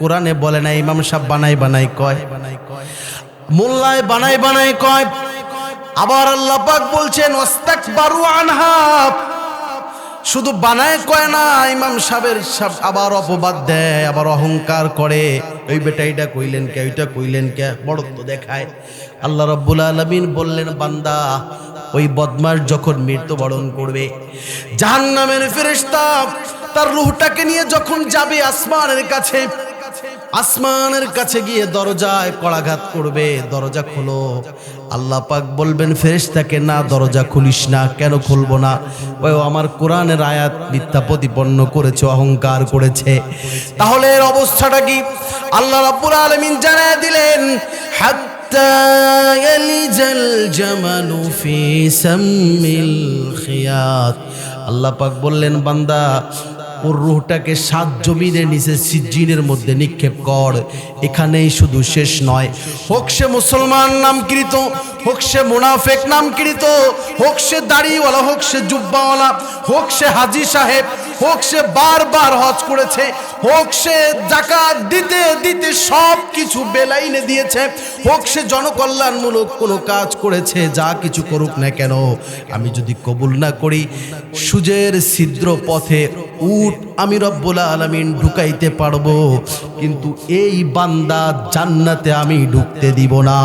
কোরআনে বলে না, ইমাম সাহেব বানাই বানাই কয়, মোল্লায় বানাই বানাই কয়। আবার আল্লাহ পাক বলছেন ওয়াস্তাকবারু আনহা, শুধু বানায় কয় না, ইমাম সাহেবের আবার অপবাদ দেয়, আবার অহংকার করে, ওই বেটা এইটা কইলেন কে, ওইটা কইলেন কে, বড়ত্ব দেখায়। আল্লাহ রাব্বুল আলামিন বললেন, বান্দা ওই বদমাশ যখন মৃত্যুবরণ করবে, জাহান্নামের ফেরেশতা তার রূহটাকে নিয়ে যখন যাবে আসমানের কাছে, আসমানের কাছে গিয়ে দরজায় কড়াঘাত করবে, দরজা খোলো। আল্লাহ পাক বলবেন ফেরেশতাকে, না দরজা খুলিস না। কেন খুলবো না? ওই আমার কোরআনের আয়াত মিথ্যা প্রতিপন্ন করেছে, অহংকার করেছে। তাহলে এর অবস্থাটা কি? আল্লাহ রাব্বুল আলামিন জানায় দিলেন, হাত্তা ইয়ালিজাল জামালু ফি সাম্মিল খিয়াত। আল্লাহ পাক বললেন, বান্দা ওর রূহটাকে 7 জমিনের নিচে সিজ্জিনের মধ্যে নিক্ষেপ কর। এখানেই শুধু শেষ নয়, হোক সে মুসলমান নামকৃত, হোক সে মুনাফেক নামকৃত, হোক সে দাড়িওয়ালা, হোক সে জুব্বাওয়ালা, হোক সে হাজি সাহেব, হোক সে বারবার হজ করেছে, হোক সে যাকাত দিতে দিতে সব কিছু বেলাইনে দিয়েছে, হোক সে জনকল্যাণমূলক কোনো কাজ করেছে, যা কিছু করুক না কেন, আমি যদি কবুল না করি, সূর্যের ছিদ্র পথে উট আমি রব্বুল আলামিন ঢুকাইতে পারবো, কিন্তু এই বান্দা জান্নাতে আমি ঢুকতে দিব না।